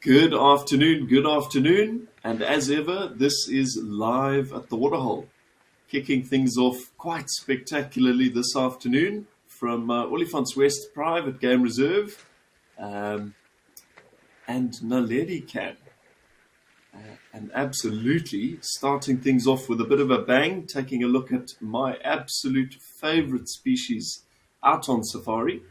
Good afternoon, and as ever, this is live at the waterhole, kicking things off quite spectacularly this afternoon from Olifants West Private Game Reserve and Naledi Camp. And absolutely starting things off with a bit of a bang, taking a look at my absolute favorite species out on safari.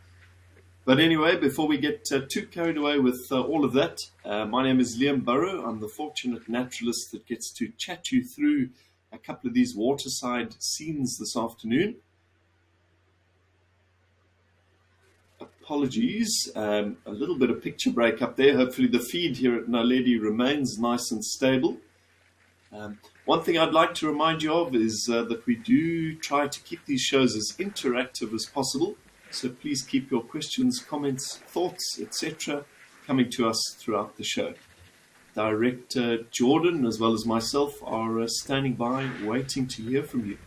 But anyway, before we get too carried away with all of that, my name is Liam Burrow. I'm the fortunate naturalist that gets to chat you through a couple of these waterside scenes this afternoon. Apologies, a little bit of picture break up there. Hopefully the feed here at Naledi remains nice and stable. One thing I'd like to remind you of is that we do try to keep these shows as interactive as possible. So please keep your questions, comments, thoughts, etc. coming to us throughout the show. Director Jordan, as well as myself, are standing by, waiting to hear from you.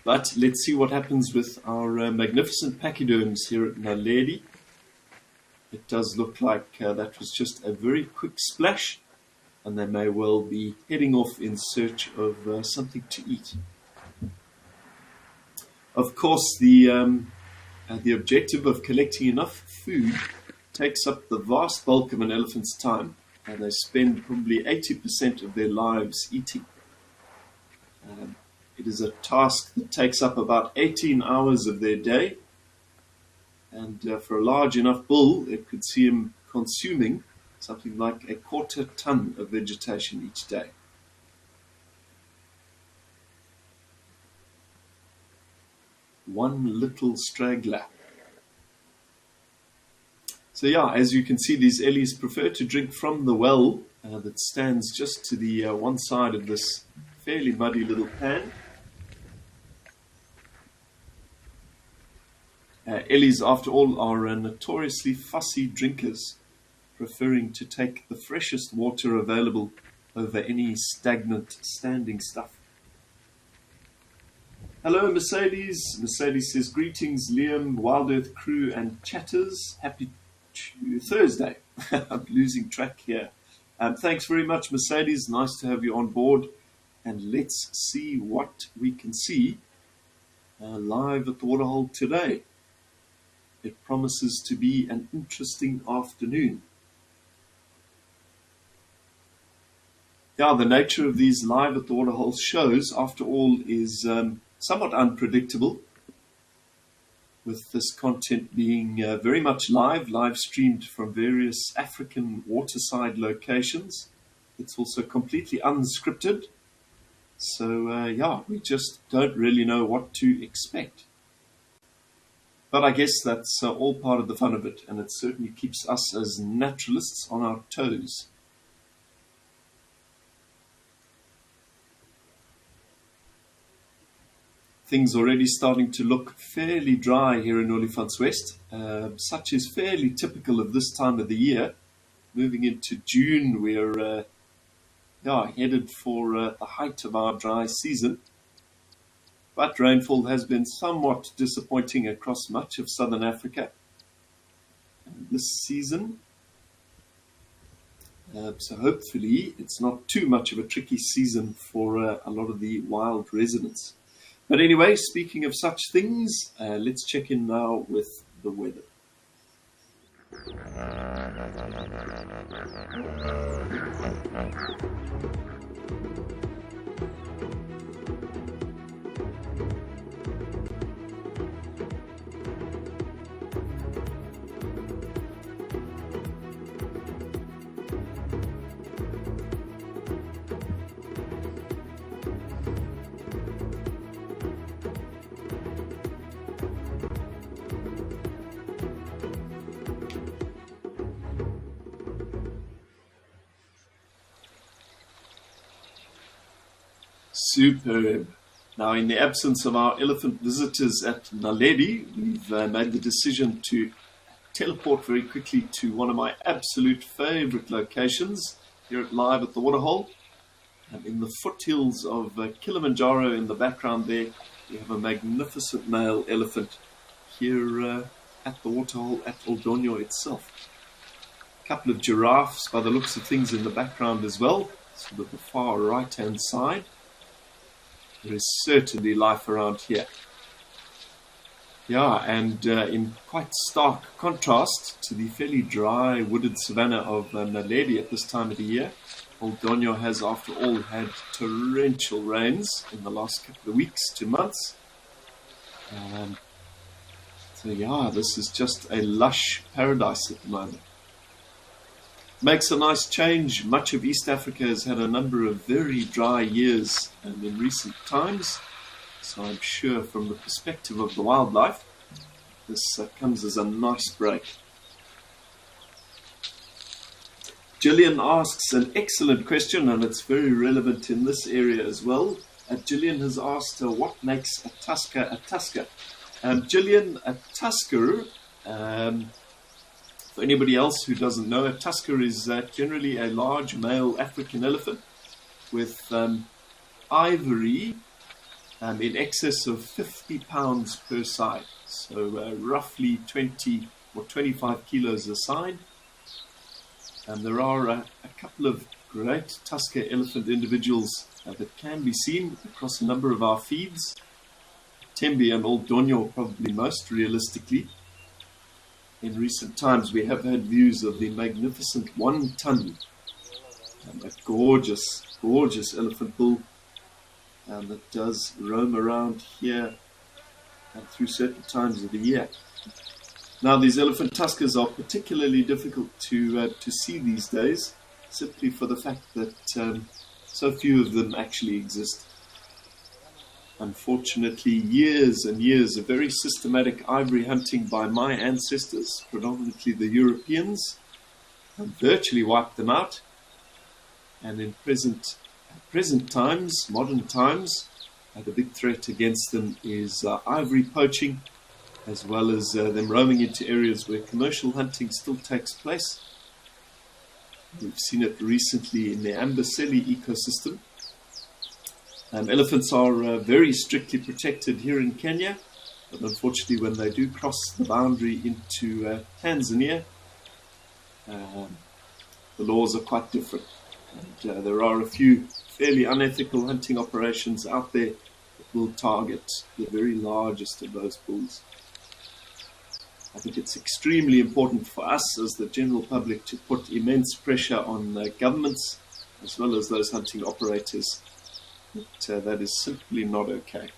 But let's see what happens with our magnificent pachyderms here at Naledi. It does look like that was just a very quick splash, and they may well be heading off in search of something to eat. Of course, the objective of collecting enough food takes up the vast bulk of an elephant's time, and they spend probably 80% of their lives eating. It is a task that takes up about 18 hours of their day, and for a large enough bull, it could see him consuming something like 1/4 ton of vegetation each day. One little straggler. So yeah, as you can see, these ellies prefer to drink from the well that stands just to the one side of this fairly muddy little pan. Ellies, after all, are notoriously fussy drinkers, preferring to take the freshest water available over any stagnant standing stuff. Hello, Mercedes. Mercedes says, greetings, Liam, Wild Earth crew, and chatters. Happy Thursday. I'm losing track here. Thanks very much, Mercedes. Nice to have you on board. And let's see what we can see live at the waterhole today. It promises to be an interesting afternoon. Yeah, the nature of these live at the waterhole shows, after all, is somewhat unpredictable, with this content being very much live streamed from various African waterside locations. It's also completely unscripted, so yeah, we just don't really know what to expect. But I guess that's all part of the fun of it, and it certainly keeps us as naturalists on our toes. Things already starting to look fairly dry here in Olifants West. Such is fairly typical of this time of the year. Moving into June, we're headed for the height of our dry season. But rainfall has been somewhat disappointing across much of southern Africa this season. So hopefully it's not too much of a tricky season for a lot of the wild residents. But anyway, speaking of such things, let's check in now with the weather. Superb. Now, in the absence of our elephant visitors at Naledi, we've made the decision to teleport very quickly to one of my absolute favorite locations here at Live at the Waterhole. In the foothills of Kilimanjaro in the background there, we have a magnificent male elephant here at the waterhole at Oldonyo itself. couple of giraffes by the looks of things in the background as well, sort of the far right-hand side. There is certainly life around here. Yeah, and in quite stark contrast to the fairly dry wooded savanna of Naledi at this time of the year, Old Donyo has, after all, had torrential rains in the last couple of weeks to months. So yeah, this is just a lush paradise at the moment. Makes a nice change. Much of East Africa has had a number of very dry years in recent times. So I'm sure from the perspective of the wildlife, this comes as a nice break. Gillian asks an excellent question, and it's very relevant in this area as well. Gillian has asked, what makes a tusker a tusker? Gillian, a tusker, for anybody else who doesn't know, a tusker is generally a large male African elephant with ivory in excess of 50 pounds per side, so roughly 20 or 25 kilos a side. And there are a couple of great tusker elephant individuals that can be seen across a number of our feeds. Tembe and Old Donyo probably most realistically. In recent times we have had views of the magnificent 1 ton, a gorgeous, gorgeous elephant bull that does roam around here through certain times of the year. Now, these elephant tuskers are particularly difficult to see these days, simply for the fact that so few of them actually exist. Unfortunately, years and years of very systematic ivory hunting by my ancestors, predominantly the Europeans, have virtually wiped them out. And in present times, modern times, the big threat against them is ivory poaching, as well as them roaming into areas where commercial hunting still takes place. We've seen it recently in the Amboseli ecosystem. Elephants are very strictly protected here in Kenya, but unfortunately when they do cross the boundary into Tanzania, the laws are quite different. And there are a few fairly unethical hunting operations out there that will target the very largest of those bulls. I think it's extremely important for us as the general public to put immense pressure on governments as well as those hunting operators that is simply not okay.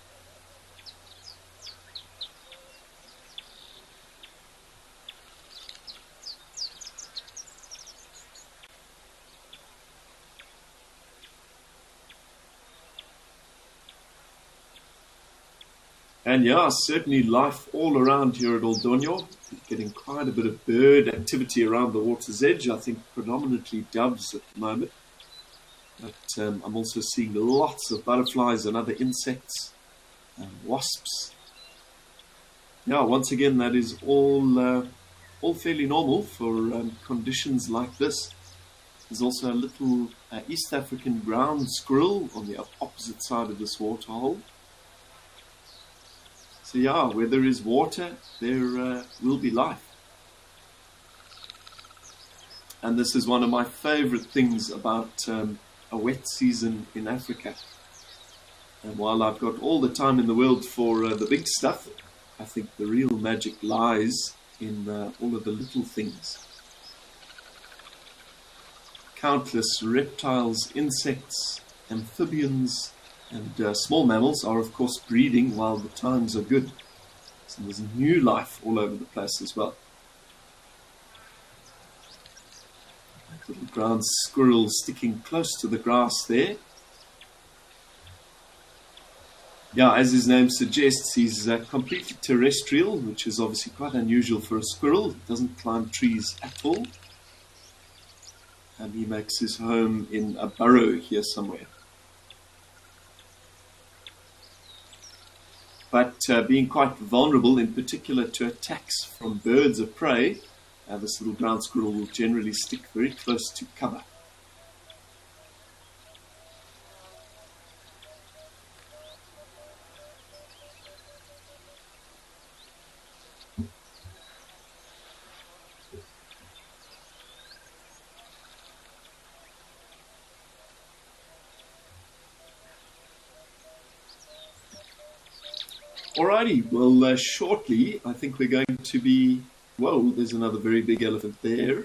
And yeah, certainly life all around here at Old Donyo. Getting quite a bit of bird activity around the water's edge. I think predominantly doves at the moment. But I'm also seeing lots of butterflies and other insects, wasps. Yeah, once again, that is all fairly normal for conditions like this. There's also a little East African ground squirrel on the opposite side of this waterhole. So yeah, where there is water, there will be life. And this is one of my favorite things about a wet season in Africa. And while I've got all the time in the world for the big stuff, I think the real magic lies in all of the little things. Countless reptiles, insects, amphibians, and small mammals are of course breeding while the times are good. So there's new life all over the place as well. Little ground squirrel sticking close to the grass there. Yeah, as his name suggests, he's completely terrestrial, which is obviously quite unusual for a squirrel. He doesn't climb trees at all. And he makes his home in a burrow here somewhere. But being quite vulnerable, in particular to attacks from birds of prey, this little ground squirrel will generally stick very close to cover. Alrighty, well, shortly, I think we're going to be. Whoa, there's another very big elephant there.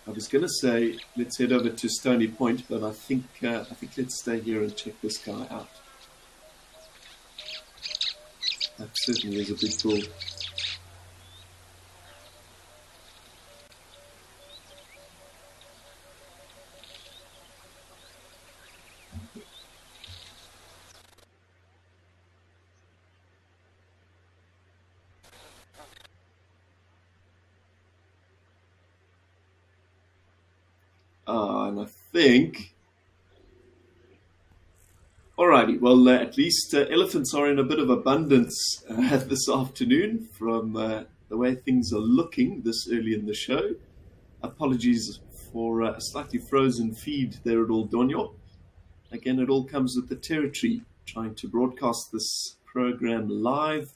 I was going to say let's head over to Stony Point, but I think let's stay here and check this guy out. That certainly is a big bull. And I think. Alrighty, well, at least elephants are in a bit of abundance this afternoon from the way things are looking this early in the show. Apologies for a slightly frozen feed there at Old Donyo. Again, it all comes with the territory, trying to broadcast this program live.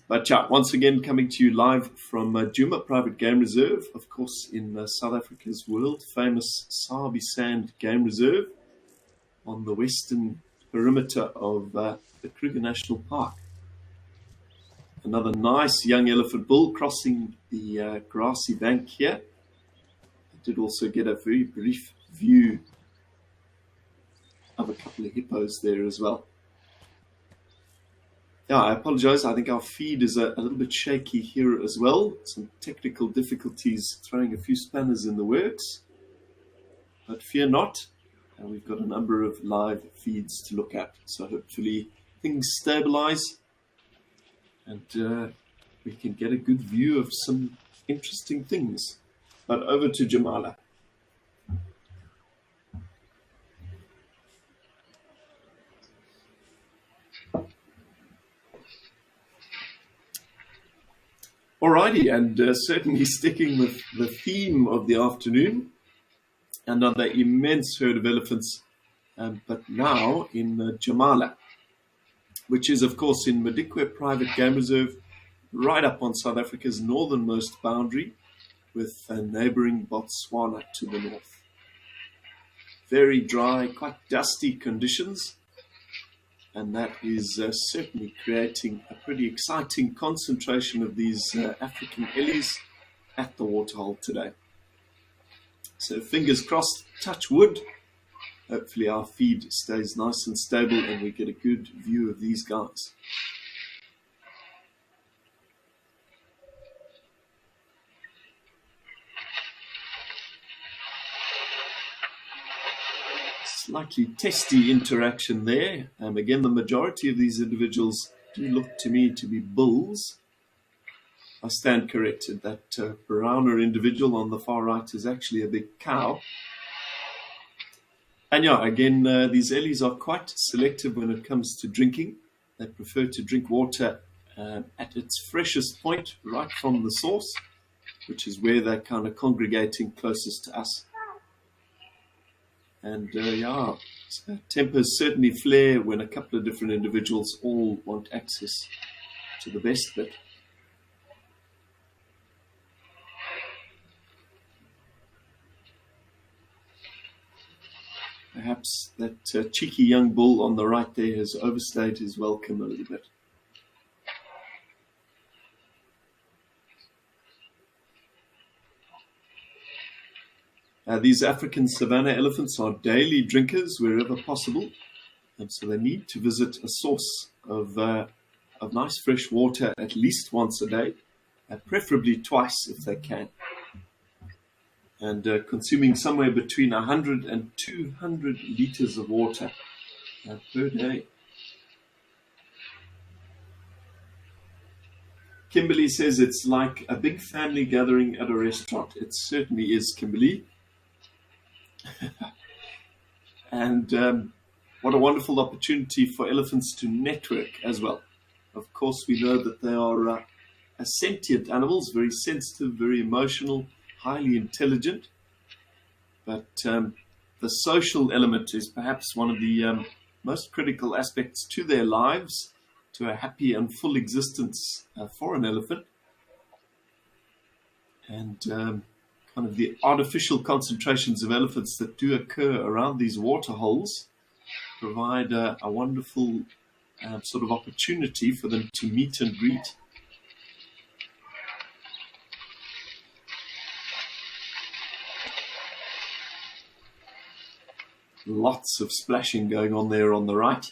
But yeah, once again, coming to you live from Djuma Private Game Reserve, of course, in South Africa's world-famous Sabi Sand Game Reserve on the western perimeter of the Kruger National Park. Another nice young elephant bull crossing the grassy bank here. I did also get a very brief view of a couple of hippos there as well. Yeah, I apologize. I think our feed is a little bit shaky here as well. Some technical difficulties throwing a few spanners in the works. But fear not. We've got a number of live feeds to look at. So hopefully things stabilize and we can get a good view of some interesting things. But over to Jamala. Alrighty, and certainly sticking with the theme of the afternoon, another immense herd of elephants, but now in Jamala, which is, of course, in Madikwe Private Game Reserve, right up on South Africa's northernmost boundary, with neighboring Botswana to the north. Very dry, quite dusty conditions. And that is certainly creating a pretty exciting concentration of these African ellies at the waterhole today. So fingers crossed, touch wood. Hopefully our feed stays nice and stable and we get a good view of these guys. Slightly testy interaction there. Again, the majority of these individuals do look to me to be bulls. I stand corrected. That browner individual on the far right is actually a big cow. And yeah, again, these ellies are quite selective when it comes to drinking. They prefer to drink water at its freshest point, right from the source, which is where they're kind of congregating closest to us. And yeah, tempers certainly flare when a couple of different individuals all want access to the best bit. Perhaps that cheeky young bull on the right there has overstayed his welcome a little bit. These African savanna elephants are daily drinkers wherever possible, and so they need to visit a source of nice fresh water at least once a day, preferably twice if they can, and consuming somewhere between 100 and 200 liters of water per day. Kimberly says it's like a big family gathering at a restaurant. It certainly is, Kimberly. And what a wonderful opportunity for elephants to network as well. Of course, we know that they are sentient animals, very sensitive, very emotional, highly intelligent. But the social element is perhaps one of the most critical aspects to their lives, to a happy and full existence for an elephant. And kind of the artificial concentrations of elephants that do occur around these water holes provide a wonderful sort of opportunity for them to meet and greet. Lots of splashing going on there on the right.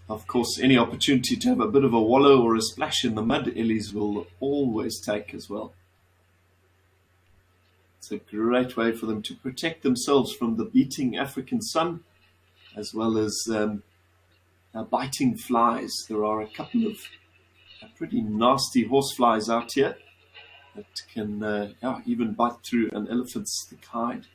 Of course, any opportunity to have a bit of a wallow or a splash in the mud, Ellies will always take as well. It's a great way for them to protect themselves from the beating African sun, as well as biting flies. There are a couple of pretty nasty horseflies out here that can even bite through an elephant's thick hide.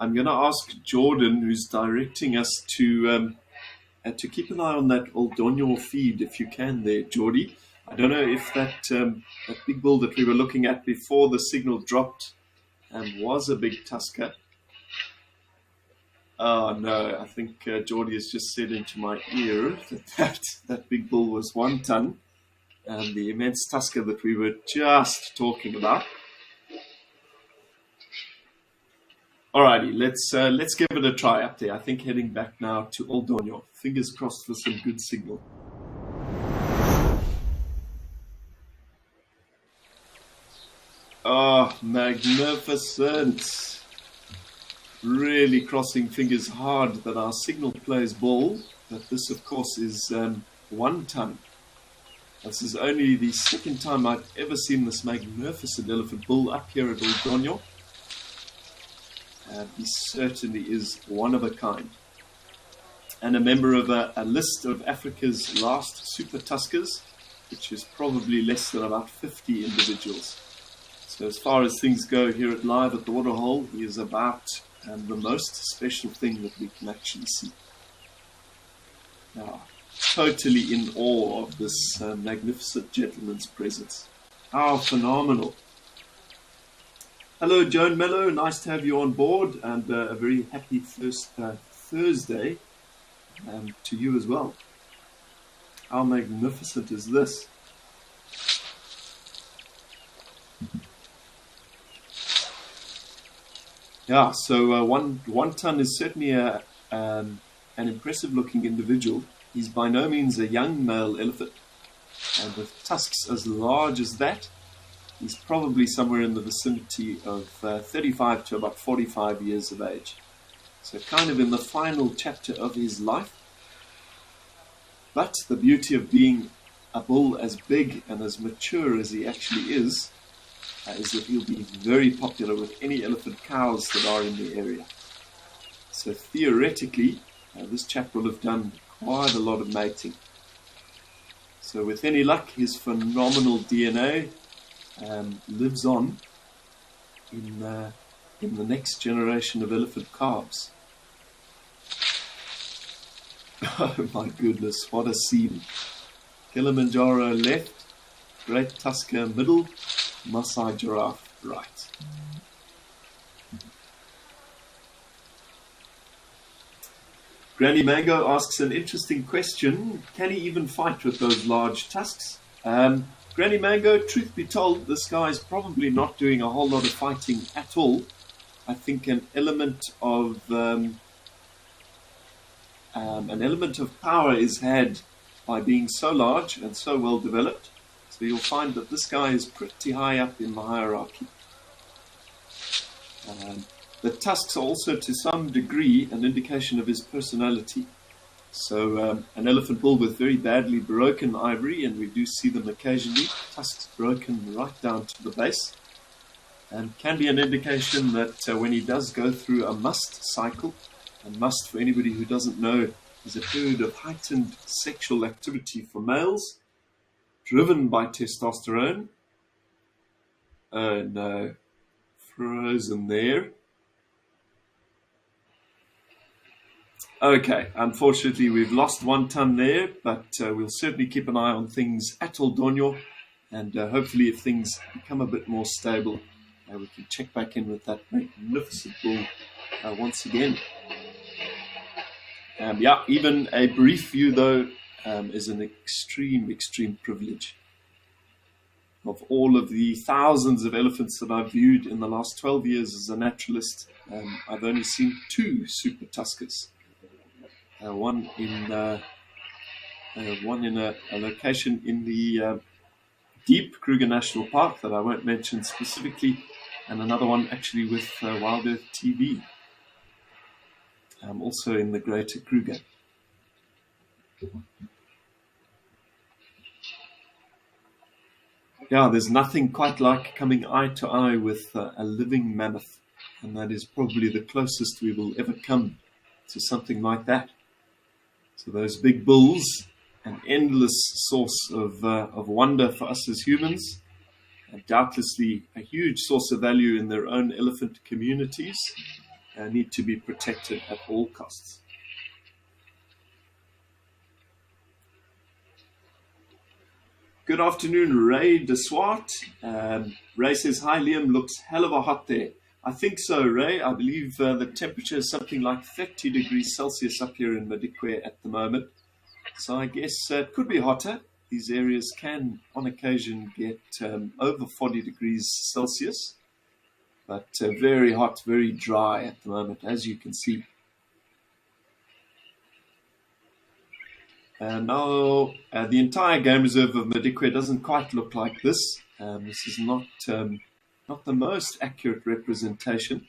I'm going to ask Jordan, who's directing us, to keep an eye on that Old Donyor feed, if you can there, Geordie. I don't know if that big bull that we were looking at before the signal dropped was a big tusker. Oh, no, I think Geordie has just said into my ear that big bull was 1 ton, and the immense tusker that we were just talking about. Alrighty, let's give it a try up there. I think heading back now to Old Donyor. Fingers crossed for some good signal. Oh, magnificent. Really crossing fingers hard that our signal plays ball. But this, of course, is 1 ton. This is only the second time I've ever seen this magnificent elephant bull up here at Old Donyor. He certainly is one of a kind, and a member of a list of Africa's last super tuskers, which is probably less than about 50 individuals. So as far as things go here at Live at the Waterhole, he is about the most special thing that we can actually see. Now, totally in awe of this magnificent gentleman's presence. How phenomenal. Hello, Joan Mello. Nice to have you on board, and a very happy first Thursday to you as well. How magnificent is this? Yeah, so one ton is certainly an impressive-looking individual. He's by no means a young male elephant, and with tusks as large as that, he's probably somewhere in the vicinity of 35 to about 45 years of age. So kind of in the final chapter of his life. But the beauty of being a bull as big and as mature as he actually is that he'll be very popular with any elephant cows that are in the area. So theoretically, this chap will have done quite a lot of mating. So with any luck, his phenomenal DNA lives on in the next generation of elephant calves. Oh my goodness, what a scene. Kilimanjaro left, Great Tusker middle, Maasai Giraffe right. Granny Mango asks an interesting question. Can he even fight with those large tusks? Granny Mango, truth be told, this guy is probably not doing a whole lot of fighting at all. I think an element of power is had by being so large and so well developed. So you'll find that this guy is pretty high up in the hierarchy. The tusks are also to some degree an indication of his personality. So an elephant bull with very badly broken ivory, and we do see them occasionally, tusks broken right down to the base, can be an indication that when he does go through a must cycle, and must, for anybody who doesn't know, is a period of heightened sexual activity for males, driven by testosterone. Oh no, frozen there. Okay, unfortunately we've lost 1 ton there, but we'll certainly keep an eye on things at Old Donyo, and hopefully if things become a bit more stable, we can check back in with that magnificent bull once again. Even a brief view though is an extreme privilege. Of all of the thousands of elephants that I've viewed in the last 12 years as a naturalist, I've only seen 2 super tuskers. One in a location in the Deep Kruger National Park that I won't mention specifically, and another one actually with Wild Earth TV, also in the Greater Kruger. Yeah, there's nothing quite like coming eye to eye with a living mammoth, and that is probably the closest we will ever come to something like that. So those big bulls, an endless source of wonder for us as humans, and doubtlessly a huge source of value in their own elephant communities, need to be protected at all costs. Good afternoon, Ray de Swart. Ray says, hi Liam, looks hell of a hot there. I think so, Ray. I believe the temperature is something like 30 degrees Celsius up here in Madikwe at the moment. So I guess it could be hotter. These areas can, on occasion, get over 40 degrees Celsius. But very hot, very dry at the moment, as you can see. Now, the entire game reserve of Madikwe doesn't quite look like this. This is not the most accurate representation.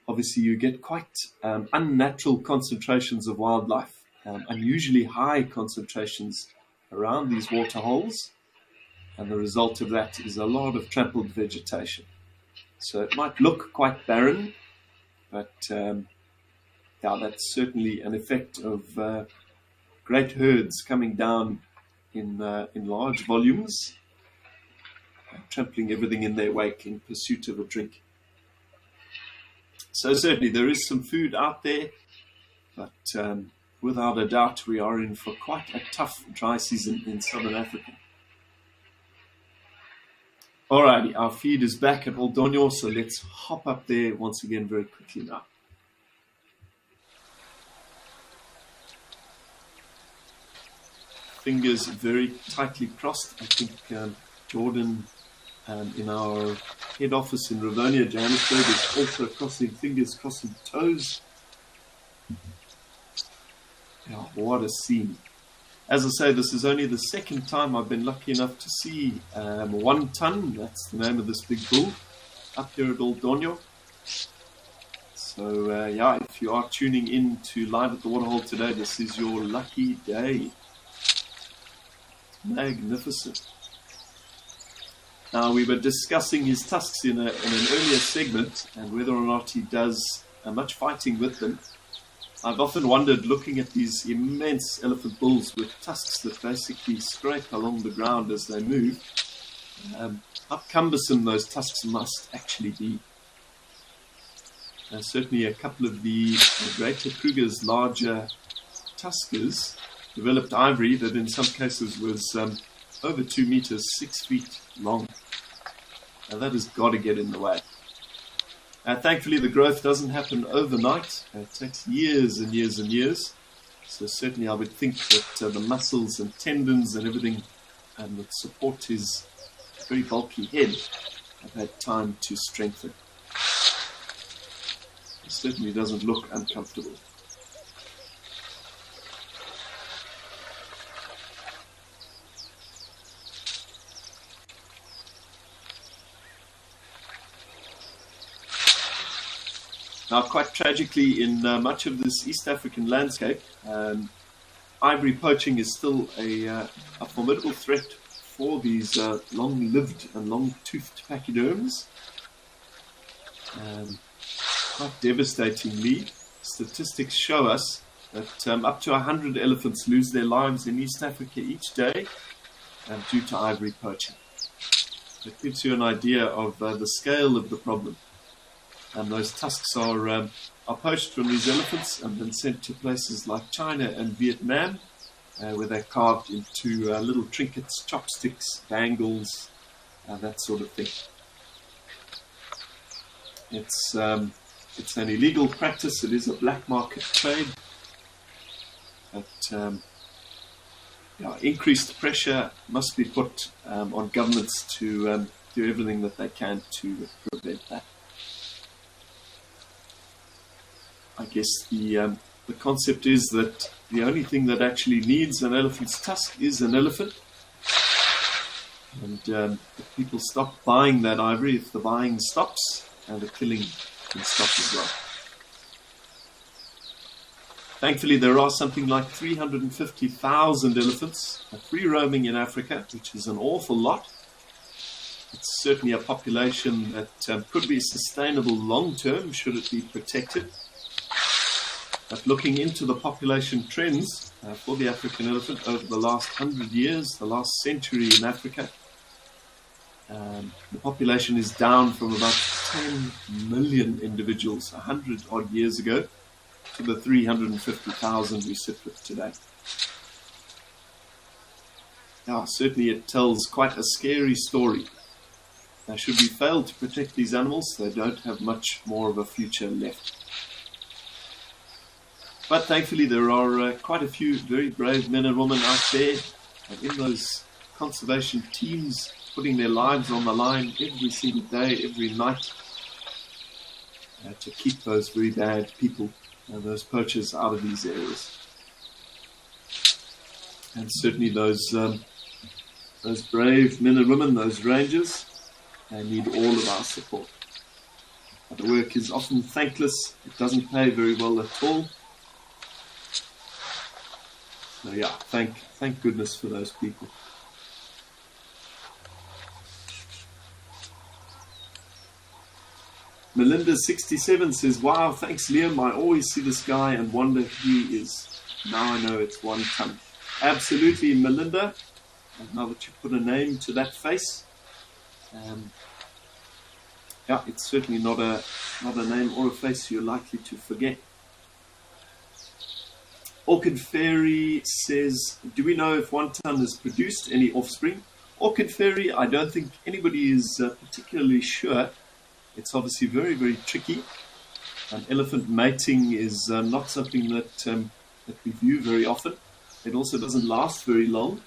Obviously, you get quite unnatural concentrations of wildlife, unusually high concentrations around these waterholes, and the result of that is a lot of trampled vegetation. So it might look quite barren, but that's certainly an effect of great herds coming down in large volumes, trampling everything in their wake in pursuit of a drink. So certainly there is some food out there, but without a doubt we are in for quite a tough dry season in Southern Africa. Alrighty, our feed is back at Old Donyo, so let's hop up there once again very quickly now. Fingers very tightly crossed. I think Jordan in our head office in Rivonia, Johannesburg, is also crossing fingers, crossing toes. Yeah, what a scene. As I say, this is only the second time I've been lucky enough to see 1 ton, that's the name of this big bull, up here at Old Donyo. So if you are tuning in to Live at the Waterhole today, this is your lucky day. Magnificent. Now, we were discussing his tusks in an earlier segment and whether or not he does much fighting with them. I've often wondered, looking at these immense elephant bulls with tusks that basically scrape along the ground as they move, how cumbersome those tusks must actually be. Certainly a couple of the Greater Kruger's larger tuskers developed ivory that in some cases was over 2 meters, 6 feet long. Now that has got to get in the way. Thankfully, the growth doesn't happen overnight. It takes years and years and years. So certainly I would think that the muscles and tendons and everything that support his very bulky head have had time to strengthen. It certainly doesn't look uncomfortable. Now, quite tragically, in much of this East African landscape, ivory poaching is still a formidable threat for these long-lived and long-toothed pachyderms. Quite devastatingly, statistics show us that up to 100 elephants lose their lives in East Africa each day due to ivory poaching. It gives you an idea of the scale of the problem. And those tusks are poached from these elephants and then sent to places like China and Vietnam, where they're carved into little trinkets, chopsticks, bangles, that sort of thing. It's an illegal practice. It is a black market trade. But increased pressure must be put on governments to do everything that they can to prevent that. I guess the concept is that the only thing that actually needs an elephant's tusk is an elephant. And if people stop buying that ivory, if the buying stops, the killing can stop as well. Thankfully, there are something like 350,000 elephants free roaming in Africa, which is an awful lot. It's certainly a population that could be sustainable long term should it be protected. But looking into the population trends for the African elephant over the last 100 years, the last century in Africa, the population is down from about 10 million individuals 100 odd years ago to the 350,000 we sit with today. Now, certainly it tells quite a scary story. Now, should we fail to protect these animals, they don't have much more of a future left. But thankfully there are quite a few very brave men and women out there in those conservation teams putting their lives on the line every single day, every night to keep those very bad people, those poachers out of these areas. And certainly those brave men and women, those rangers, they need all of our support. But the work is often thankless. It doesn't pay very well at all. So yeah, thank goodness for those people. Melinda67 says, wow, thanks Liam, I always see this guy and wonder who he is. Now I know it's 1 ton. Absolutely, Melinda. And now that you put a name to that face, yeah, it's certainly not a name or a face you're likely to forget. Orchid Fairy says, do we know if 1 ton has produced any offspring? Orchid Fairy, I don't think anybody is particularly sure. It's obviously very, very tricky. Elephant mating is not something that we view very often. It also doesn't last very long.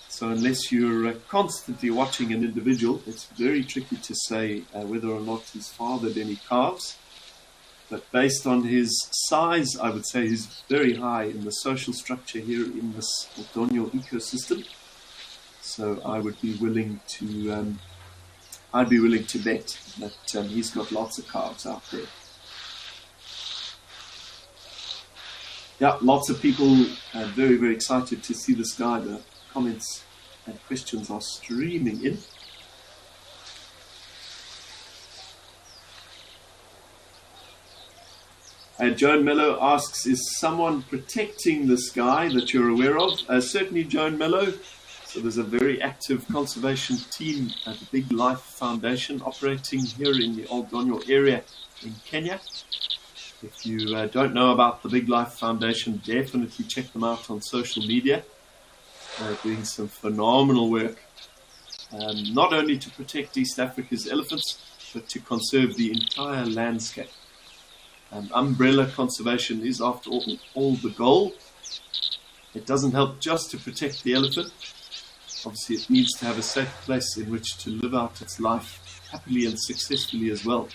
So unless you're constantly watching an individual, it's very tricky to say whether or not he's fathered any calves. But based on his size, I would say he's very high in the social structure here in this Oldonyo ecosystem. So I would be willing to, bet that he's got lots of calves out there. Yeah, lots of people are very, very excited to see this guy. The comments and questions are streaming in. Joan Mello asks, is someone protecting this guy that you're aware of? Certainly, Joan Mello. So there's a very active conservation team at the Big Life Foundation operating here in the Oldonyo area in Kenya. If you don't know about the Big Life Foundation, definitely check them out on social media. They're doing some phenomenal work, not only to protect East Africa's elephants, but to conserve the entire landscape. Umbrella conservation is, after all, the goal. It doesn't help just to protect the elephant. Obviously, it needs to have a safe place in which to live out its life happily and successfully as well.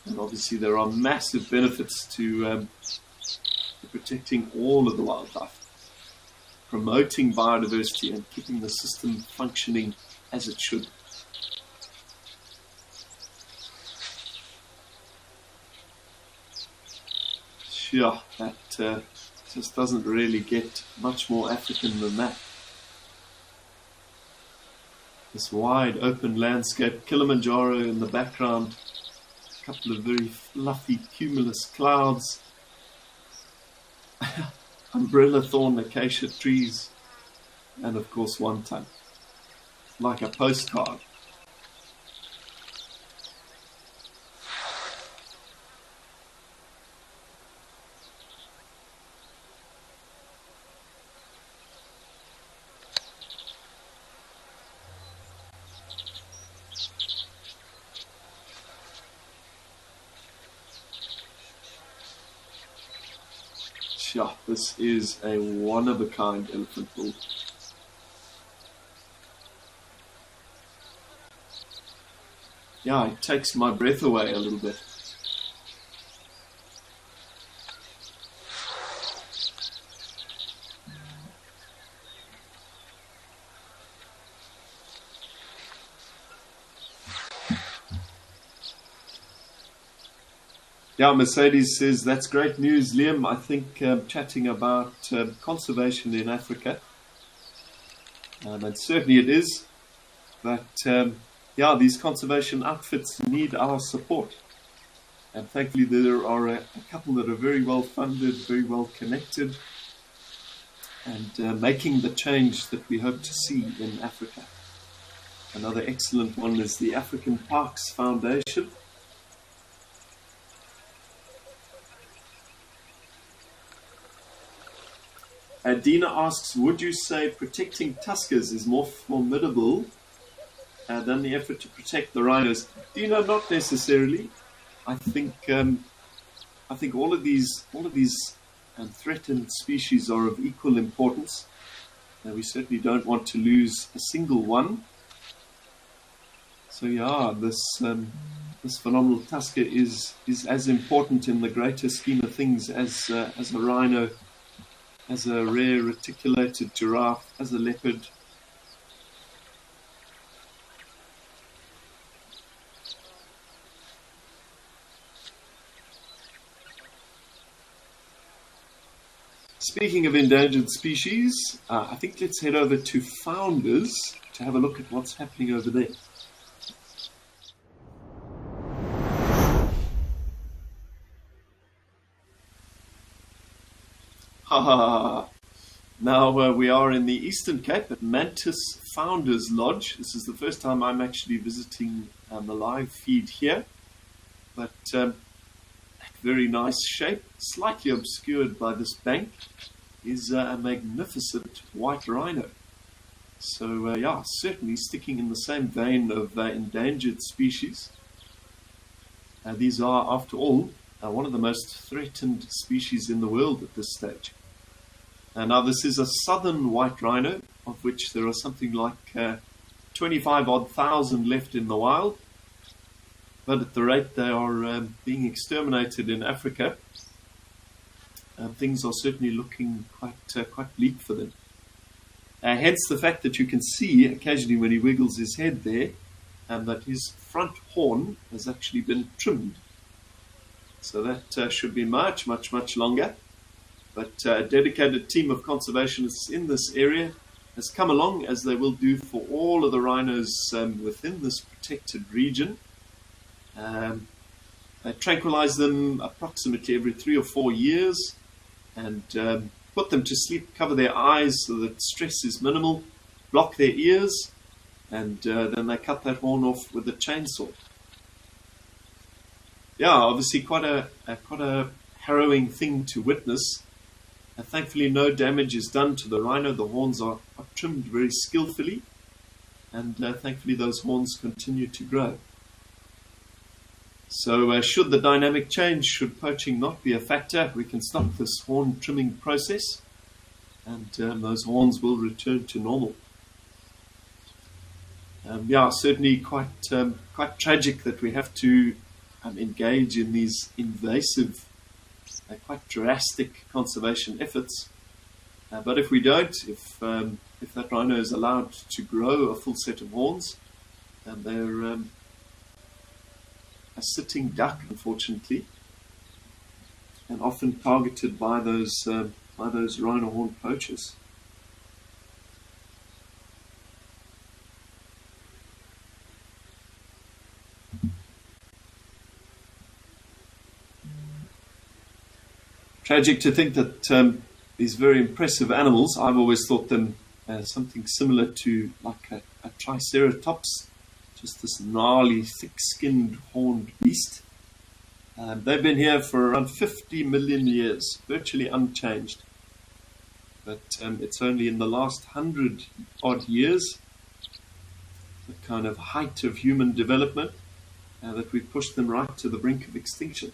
And obviously, there are massive benefits to protecting all of the wildlife, promoting biodiversity and keeping the system functioning as it should. Sure, that just doesn't really get much more African than that. This wide open landscape, Kilimanjaro in the background, a couple of very fluffy cumulus clouds, umbrella thorn acacia trees, and of course one ton, like a postcard. Yeah, this is a one-of-a-kind elephant bull. Yeah, it takes my breath away a little bit. Yeah, Mercedes says, that's great news, Liam. I think chatting about conservation in Africa, and certainly it is, but yeah, these conservation outfits need our support. And thankfully there are a couple that are very well funded, very well connected, and making the change that we hope to see in Africa. Another excellent one is the African Parks Foundation. Dina asks, would you say protecting tuskers is more formidable than the effort to protect the rhinos? Dina, not necessarily. I think all of these threatened species are of equal importance. We certainly don't want to lose a single one. So yeah, this phenomenal tusker is as important in the greater scheme of things as a rhino, as a rare reticulated giraffe, as a leopard. Speaking of endangered species, I think let's head over to Founders to have a look at what's happening over there. Now we are in the Eastern Cape at Mantis Founders Lodge. This is the first time I'm actually visiting the live feed here, but very nice shape, slightly obscured by this bank, is a magnificent white rhino. So yeah, certainly sticking in the same vein of endangered species. These are, after all, one of the most threatened species in the world at this stage. Now this is a southern white rhino, of which there are something like 25,000 left in the wild. But at the rate they are being exterminated in Africa, things are certainly looking quite bleak for them. Hence the fact that you can see occasionally when he wiggles his head there, that his front horn has actually been trimmed. So that should be much longer. But a dedicated team of conservationists in this area has come along, as they will do for all of the rhinos within this protected region. They tranquilize them approximately every 3 or 4 years and put them to sleep, cover their eyes so that stress is minimal, block their ears, and then they cut that horn off with a chainsaw. Yeah, obviously quite a harrowing thing to witness. Thankfully no damage is done to the rhino. The horns are trimmed very skillfully, and thankfully those horns continue to grow. So should the dynamic change, should poaching not be a factor, we can stop this horn trimming process, and those horns will return to normal. Yeah, certainly quite tragic that we have to engage in these invasive, quite drastic conservation efforts. But if we don't, if that rhino is allowed to grow a full set of horns, they're a sitting duck, unfortunately, and often targeted by those rhino horn poachers. Tragic to think that these very impressive animals, I've always thought them something similar to like a triceratops, just this gnarly, thick-skinned, horned beast. They've been here for around 50 million years, virtually unchanged. But it's only in the last 100-odd years, the kind of height of human development, that we've pushed them right to the brink of extinction.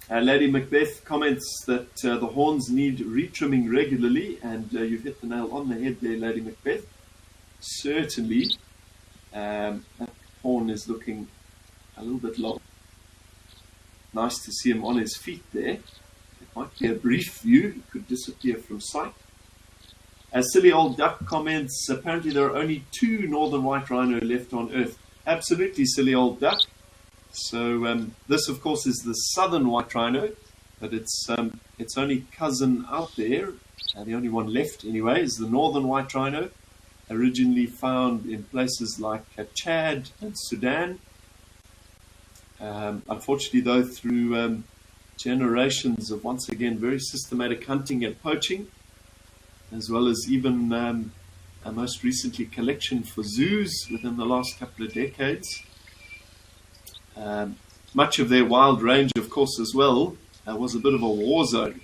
Lady Macbeth comments that the horns need retrimming regularly, and you've hit the nail on the head there, Lady Macbeth. Certainly, that horn is looking a little bit long. Nice to see him on his feet there. It might be a brief view, he could disappear from sight. As Silly Old Duck comments, apparently there are only 2 northern white rhino left on Earth. Absolutely, Silly Old Duck. So this, of course, is the southern white rhino, but its only cousin out there, the only one left anyway, is the northern white rhino, originally found in places like Chad and Sudan. Unfortunately, though, through generations of, once again, very systematic hunting and poaching, as well as even most recently collection for zoos within the last couple of decades, much of their wild range, of course, as well, was a bit of a war zone.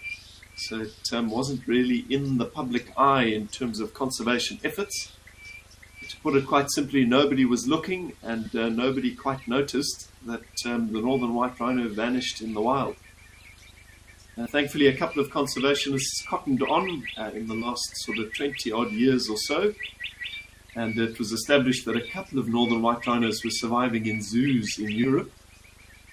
So it wasn't really in the public eye in terms of conservation efforts. To put it quite simply, nobody was looking, and nobody quite noticed that the northern white rhino vanished in the wild. Thankfully, a couple of conservationists cottoned on in the last sort of 20-odd years or so, and it was established that a couple of northern white rhinos were surviving in zoos in Europe.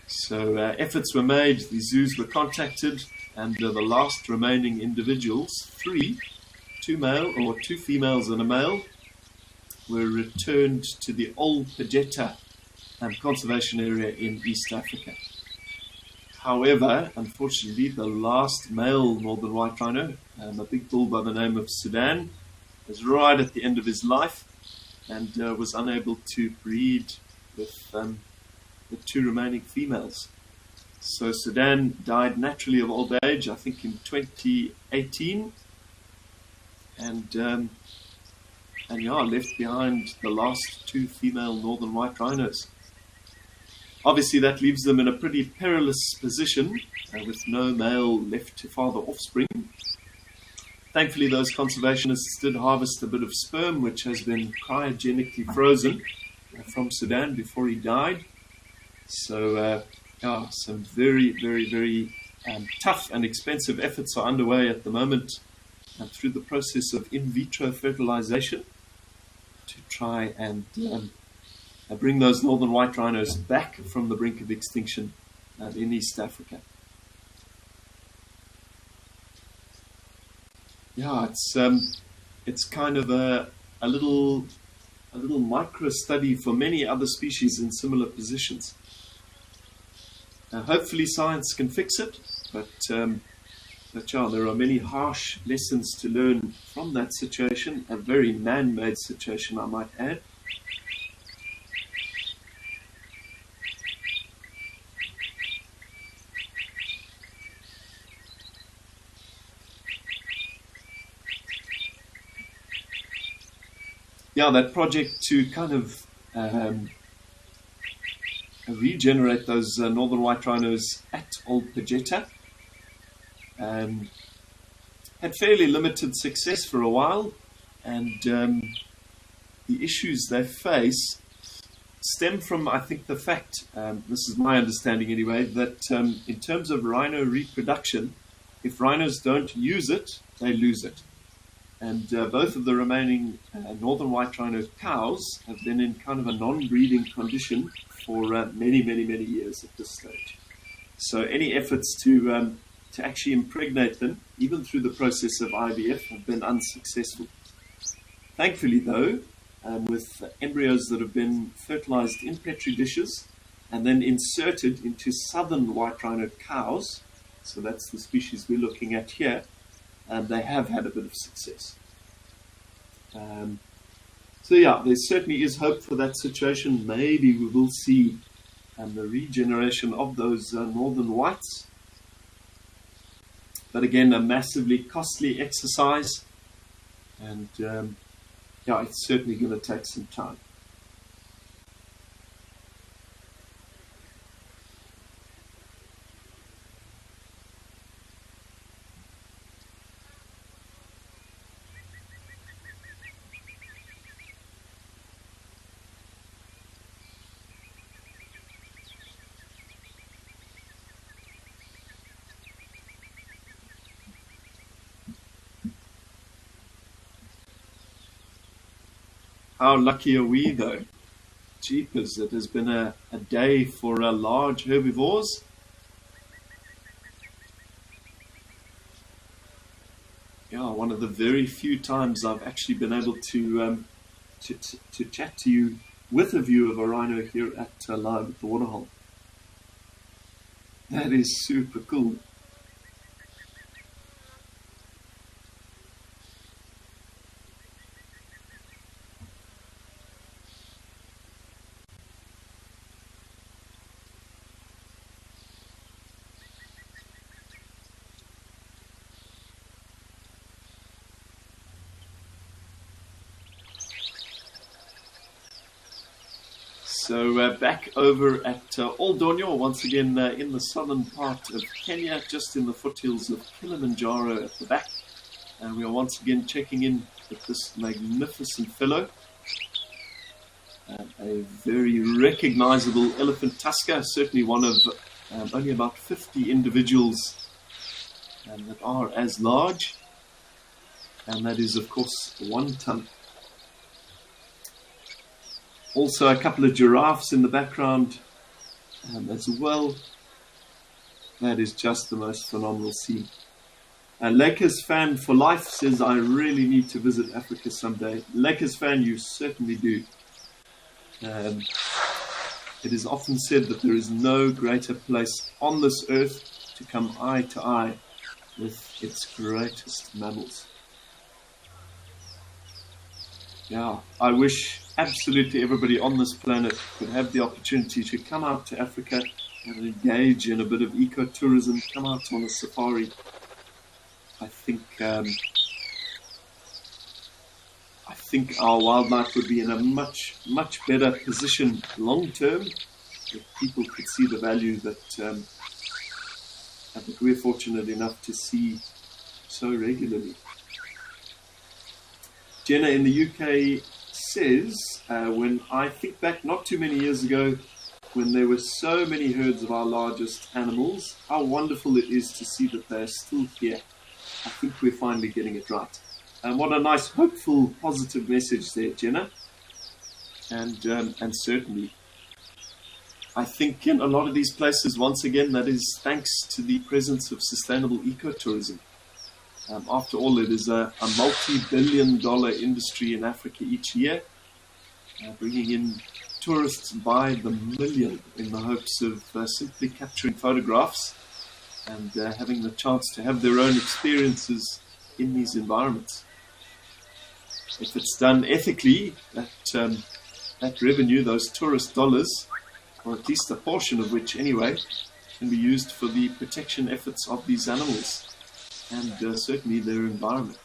So efforts were made, the zoos were contacted, and the last remaining individuals, 3, 2 females and a male, were returned to the Ol Pejeta conservation area in East Africa. However, unfortunately, the last male northern white rhino, a big bull by the name of Sudan, was right at the end of his life and was unable to breed with the 2 remaining females. So Sudan died naturally of old age, I think in 2018, and left behind the last 2 female northern white rhinos. Obviously, that leaves them in a pretty perilous position, with no male left to father offspring. Thankfully, those conservationists did harvest a bit of sperm, which has been cryogenically frozen from Sudan before he died. So, some very, very, very tough and expensive efforts are underway at the moment through the process of in vitro fertilization to try and bring those northern white rhinos back from the brink of extinction in East Africa. Yeah, it's kind of a little micro study for many other species in similar positions. Hopefully science can fix it, but there are many harsh lessons to learn from that situation, a very man-made situation, I might add. Yeah, that project to kind of regenerate those northern white rhinos at Ol Pejeta had fairly limited success for a while, and the issues they face stem from, I think, the fact, this is my understanding anyway, that in terms of rhino reproduction, if rhinos don't use it, they lose it. And both of the remaining northern white rhino cows have been in kind of a non-breeding condition for many, many, many years at this stage. So any efforts to actually impregnate them, even through the process of IVF, have been unsuccessful. Thankfully, though, with embryos that have been fertilized in petri dishes and then inserted into southern white rhino cows, so that's the species we're looking at here, they have had a bit of success. So yeah, there certainly is hope for that situation. Maybe we will see and the regeneration of those northern whites. But again, a massively costly exercise, and yeah, it's certainly going to take some time. How lucky are we, though? Jeepers, it has been a day for large herbivores. Yeah, one of the very few times I've actually been able to chat to you with a view of a rhino here at live at the waterhole. That is super cool. So back over at Old Donyo, once again in the southern part of Kenya, just in the foothills of Kilimanjaro at the back. And we are once again checking in with this magnificent fellow. A very recognizable elephant tusker, certainly one of only about 50 individuals that are as large. And that is, of course, 1 ton. Also a couple of giraffes in the background as well. That is just the most phenomenal scene. Lakers fan for life says, I really need to visit Africa someday. Lakers fan, you certainly do. It is often said that there is no greater place on this earth to come eye to eye with its greatest mammals. Yeah, I wish absolutely everybody on this planet could have the opportunity to come out to Africa and engage in a bit of ecotourism, come out on a safari. I think our wildlife would be in a much, much better position long term if people could see the value that I think we're fortunate enough to see so regularly. Jenna in the UK says, when I think back not too many years ago, when there were so many herds of our largest animals, how wonderful it is to see that they're still here. I think we're finally getting it right. And what a nice, hopeful, positive message there, Jenna. And certainly, I think in a lot of these places, once again, that is thanks to the presence of sustainable ecotourism. After all, it is a multi-billion-dollar industry in Africa each year, bringing in tourists by the million in the hopes of simply capturing photographs and having the chance to have their own experiences in these environments. If it's done ethically, that revenue, those tourist dollars, or at least a portion of which anyway, can be used for the protection efforts of these animals and certainly their environment.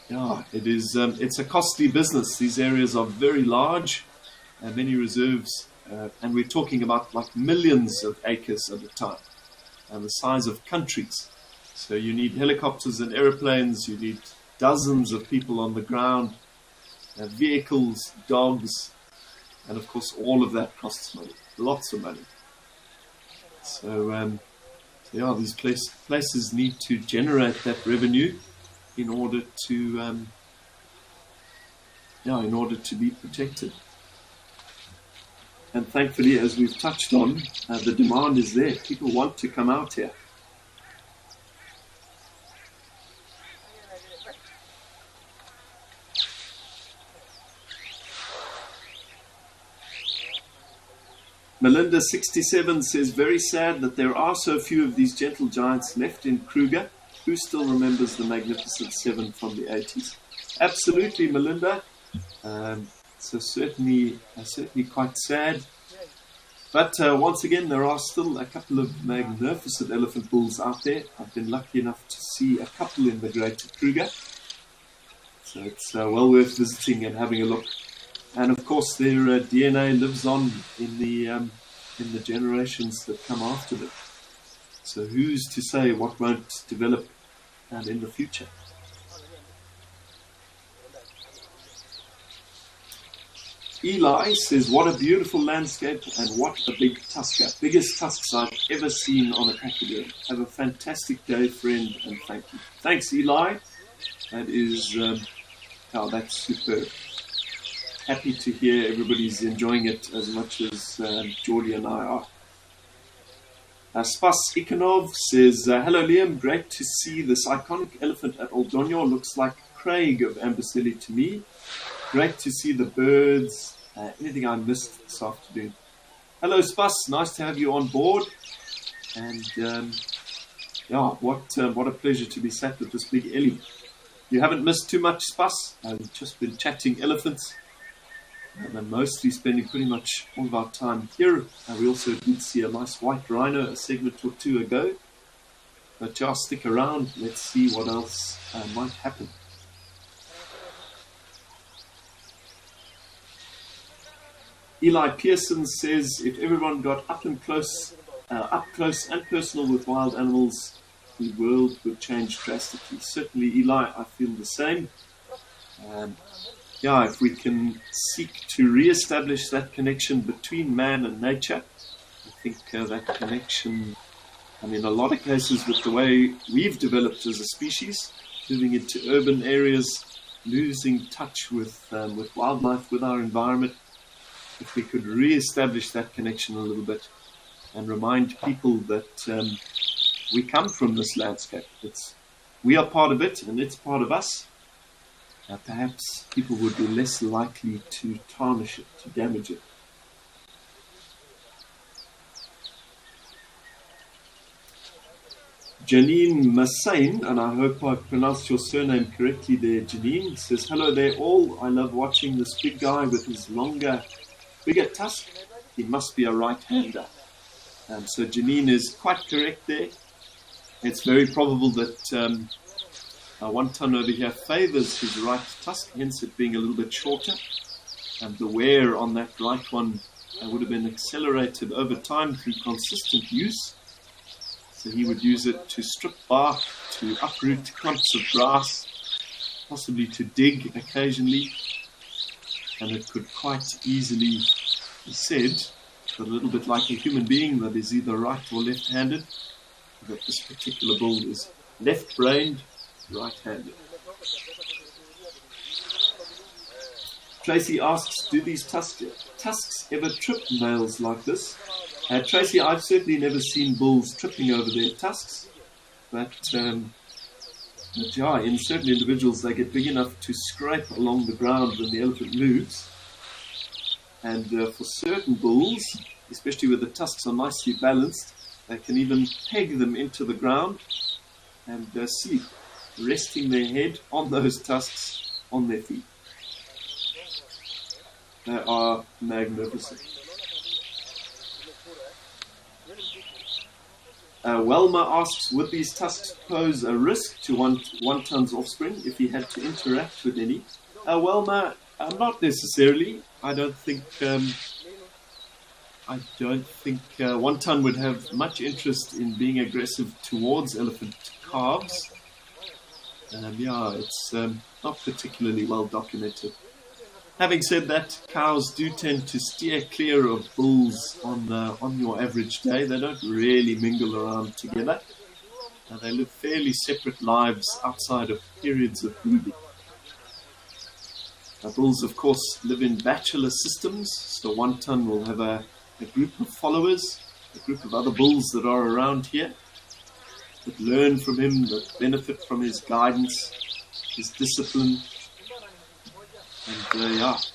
Yeah, it is. It's a costly business. These areas are very large, many reserves, and we're talking about like millions of acres at a time, and the size of countries. So you need helicopters and airplanes. You need dozens of people on the ground, vehicles, dogs, and of course all of that costs money, lots of money. So yeah, these places need to generate that revenue in order to be protected. And thankfully, as we've touched on, the demand is there. People want to come out here. Melinda 67 says, very sad that there are so few of these gentle giants left in Kruger. Who still remembers the Magnificent Seven from the 80s? Absolutely, Melinda. So certainly quite sad. But once again, there are still a couple of magnificent elephant bulls out there. I've been lucky enough to see a couple in the Greater Kruger. So it's well worth visiting and having a look. And of course, their DNA lives on in the generations that come after them. So who's to say what won't develop in the future? Eli says, what a beautiful landscape and what a big tusker. Biggest tusks I've ever seen on a pachyderm. Have a fantastic day, friend, and thank you. Thanks, Eli. That is, that's superb. Happy to hear everybody's enjoying it as much as Geordie and I are. Spas Ikonov says, hello Liam, great to see this iconic elephant at Oldonyo. Looks like Craig of Amboseli to me. Great to see the birds. Anything I missed this afternoon? Hello, Spas. Nice to have you on board. And what a pleasure to be sat with this big Ellie. You haven't missed too much, Spas. I've just been chatting elephants. And I'm mostly spending pretty much all of our time here. We also did see a nice white rhino a segment or two ago. But just stick around. Let's see what else might happen. Eli Pearson says, if everyone got up close and personal with wild animals, the world would change drastically. Certainly, Eli, I feel the same. If we can seek to re-establish that connection between man and nature, I think that connection, in a lot of cases with the way we've developed as a species, moving into urban areas, losing touch with wildlife, with our environment, if we could re-establish that connection a little bit and remind people that we come from this landscape. We are part of it and it's part of us. Perhaps people would be less likely to tarnish it, to damage it. Janine Massain, and I hope I pronounced your surname correctly there, Janine, says, hello there all. I love watching this big guy with his bigger tusk. He must be a right-hander. So Janine is quite correct there. It's very probable that one ton over here favors his right tusk, hence it being a little bit shorter. And the wear on that right one would have been accelerated over time through consistent use. So he would use it to strip bark, to uproot clumps of grass, possibly to dig occasionally. And it could quite easily be said, a little bit like a human being that is either right or left-handed, that this particular bull is left-brained, right-handed. Tracy asks, do these tusks ever trip males like this? Tracy, I've certainly never seen bulls tripping over their tusks, but in certain individuals they get big enough to scrape along the ground when the elephant moves. And for certain bulls, especially where the tusks are nicely balanced, they can even peg them into the ground and sleep, resting their head on those tusks on their feet. They are magnificent. Welma asks, would these tusks pose a risk to one ton's offspring if he had to interact with any? Welma, not necessarily. I don't think one ton would have much interest in being aggressive towards elephant calves. It's not particularly well documented. Having said that, cows do tend to steer clear of bulls on your average day. They don't really mingle around together. They live fairly separate lives outside of periods of breeding. Bulls, of course, live in bachelor systems, so one ton will have a group of followers, a group of other bulls that are around here, that learn from him, that benefit from his guidance, his discipline, and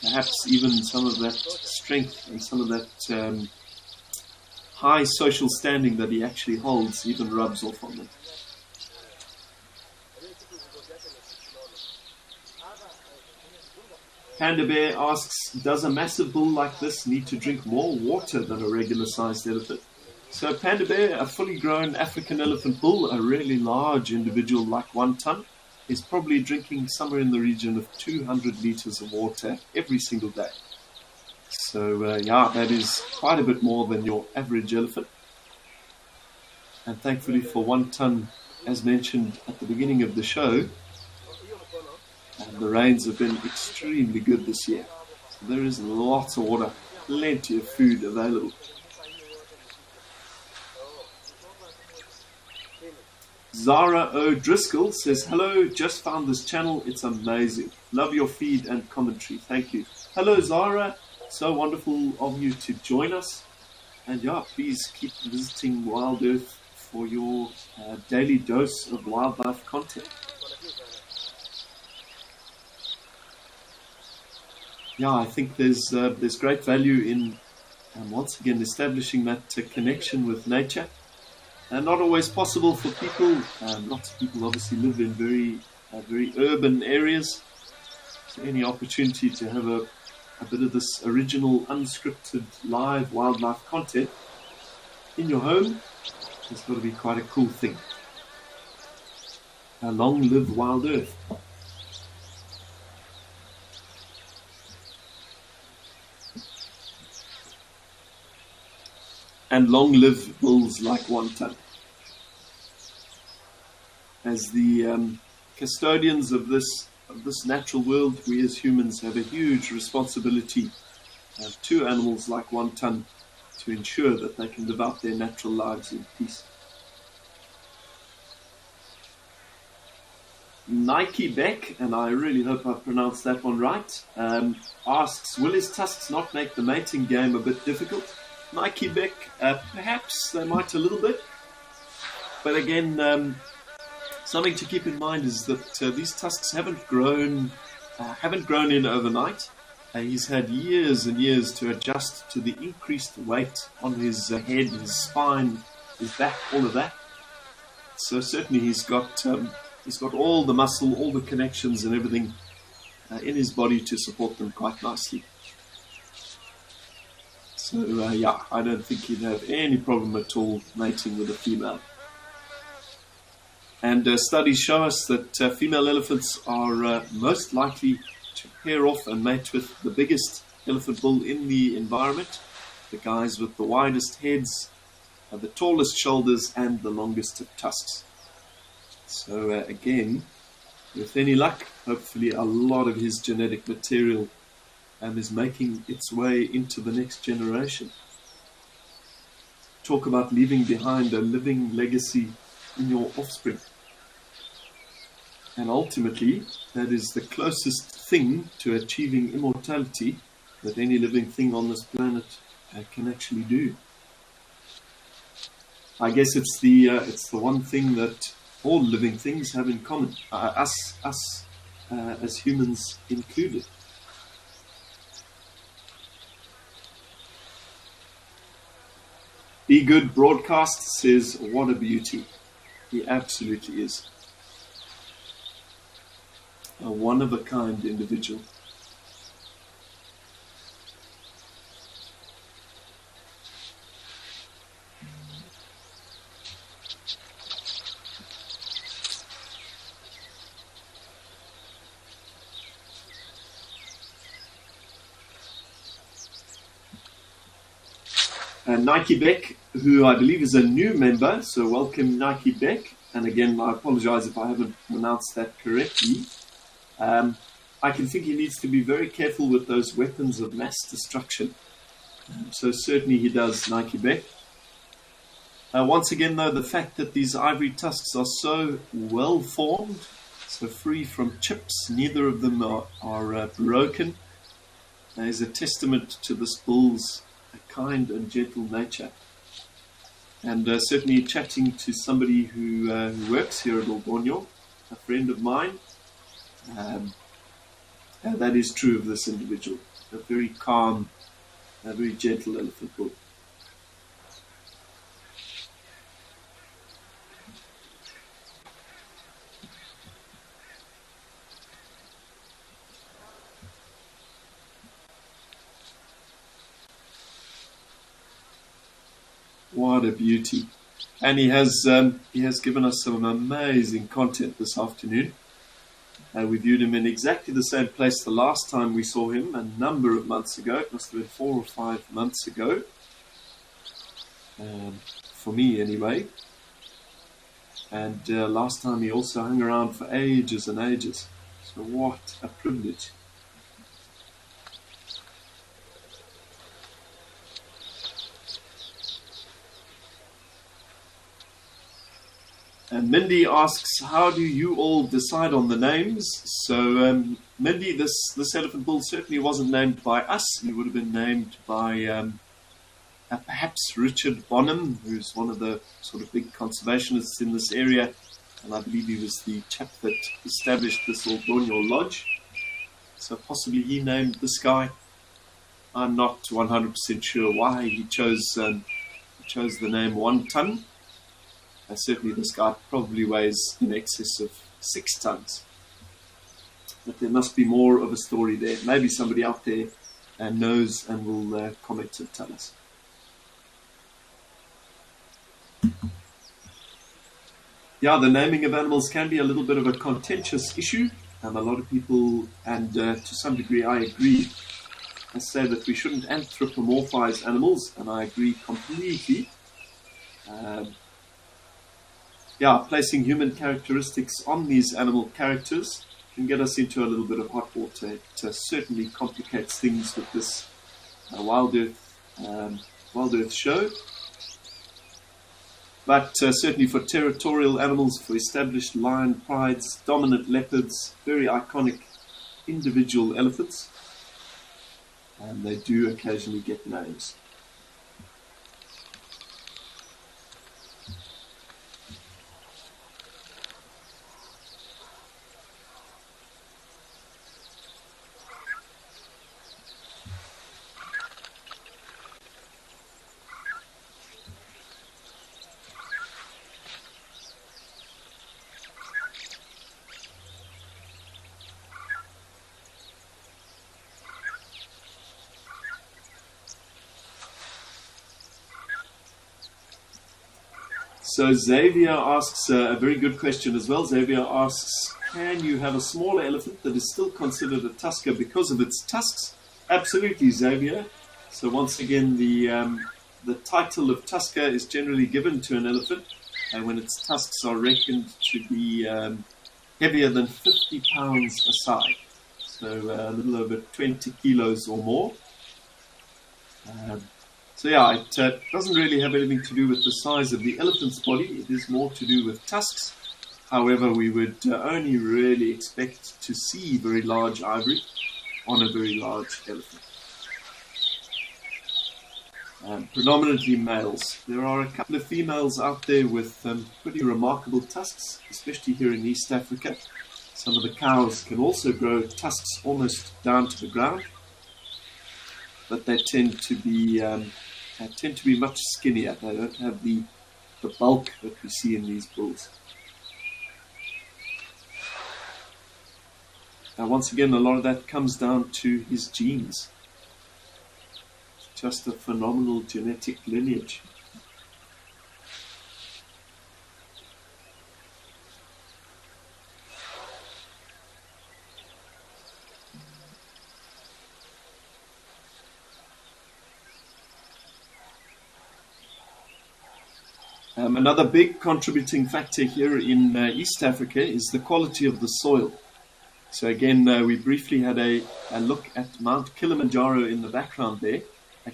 perhaps even some of that strength and some of that high social standing that he actually holds even rubs off on them. Panda Bear asks, does a massive bull like this need to drink more water than a regular-sized elephant? So panda bear, a fully grown African elephant bull, a really large individual like 1 ton, is probably drinking somewhere in the region of 200 liters of water every single day. So yeah, that is quite a bit more than your average elephant. And thankfully for 1 ton, as mentioned at the beginning of the show, the rains have been extremely good this year. So there is lots of water, plenty of food available. Zara O'Driscoll says, hello, just found this channel. It's amazing. Love your feed and commentary. Thank you. Hello, Zara. So wonderful of you to join us. And yeah, please keep visiting Wild Earth for your daily dose of wildlife content. Yeah, I think there's great value in, once again, establishing that connection with nature. Not always possible for people. Lots of people obviously live in very urban areas. So any opportunity to have a bit of this original, unscripted, live wildlife content in your home has got to be quite a cool thing. Long live Wild Earth. And long live bulls like 1 ton. As the custodians of this natural world, we as humans have a huge responsibility to animals like 1 ton to ensure that they can live out their natural lives in peace. Nike Beck, and I really hope I pronounced that one right, asks, will his tusks not make the mating game a bit difficult? Nike Beck, perhaps they might a little bit, but again, something to keep in mind is that these tusks haven't grown in overnight. He's had years and years to adjust to the increased weight on his head, his spine, his back, all of that. So certainly he's got all the muscle, all the connections and everything in his body to support them quite nicely. So yeah, I don't think he'd have any problem at all mating with a female. And studies show us that female elephants are most likely to pair off and mate with the biggest elephant bull in the environment, the guys with the widest heads, the tallest shoulders, and the longest of tusks. So again, with any luck, hopefully a lot of his genetic material is making its way into the next generation. Talk about leaving behind a living legacy in your offspring. And ultimately, that is the closest thing to achieving immortality that any living thing on this planet can actually do. I guess it's the one thing that all living things have in common, us as humans included. Be Good Broadcast says, what a beauty. He absolutely is. A one-of-a-kind individual. Nike Beck, who I believe is a new member, so welcome Nike Beck. And again, I apologize if I haven't pronounced that correctly. I can think he needs to be very careful with those weapons of mass destruction. So certainly he does, Nike Beck. Once again, though, the fact that these ivory tusks are so well formed, so free from chips, neither of them are broken, is a testament to this bull's kind and gentle nature. And certainly chatting to somebody who works here at Albonio, a friend of mine, that is true of this individual. A very calm, a very gentle elephant bull. What a beauty. And he has given us some amazing content this afternoon. We viewed him in exactly the same place the last time we saw him, a number of months ago. It must have been 4 or 5 months ago. For me anyway. And last time he also hung around for ages and ages. So what a privilege. And Mindy asks, how do you all decide on the names? So, Mindy, this elephant bull certainly wasn't named by us. He would have been named by perhaps Richard Bonham, who's one of the sort of big conservationists in this area. And I believe he was the chap that established this Aldonyo Lodge. So possibly he named this guy. I'm not 100% sure why he chose the name One Ton. Certainly this guy probably weighs in excess of 6 tons. But there must be more of a story there. Maybe somebody out there knows and will comment and tell us. Yeah, the naming of animals can be a little bit of a contentious issue. A lot of people, and to some degree I agree, say that we shouldn't anthropomorphize animals, and I agree completely. Placing human characteristics on these animal characters can get us into a little bit of hot water. It certainly complicates things with this Wild Earth show. But certainly for territorial animals, for established lion prides, dominant leopards, very iconic individual elephants, and they do occasionally get names. So Xavier asks a very good question as well. Xavier asks, can you have a smaller elephant that is still considered a tusker because of its tusks? Absolutely, Xavier. So once again, the title of tusker is generally given to an elephant, and when its tusks are reckoned to be heavier than 50 pounds a side, so a little over 20 kilos or more. So yeah, it doesn't really have anything to do with the size of the elephant's body. It is more to do with tusks. However, we would only really expect to see very large ivory on a very large elephant. Predominantly males. There are a couple of females out there with pretty remarkable tusks, especially here in East Africa. Some of the cows can also grow tusks almost down to the ground, but they tend to be much skinnier. They don't have the bulk that we see in these bulls. Now, once again, a lot of that comes down to his genes. It's just a phenomenal genetic lineage. Another big contributing factor here in East Africa is the quality of the soil. So again, we briefly had a look at Mount Kilimanjaro in the background there.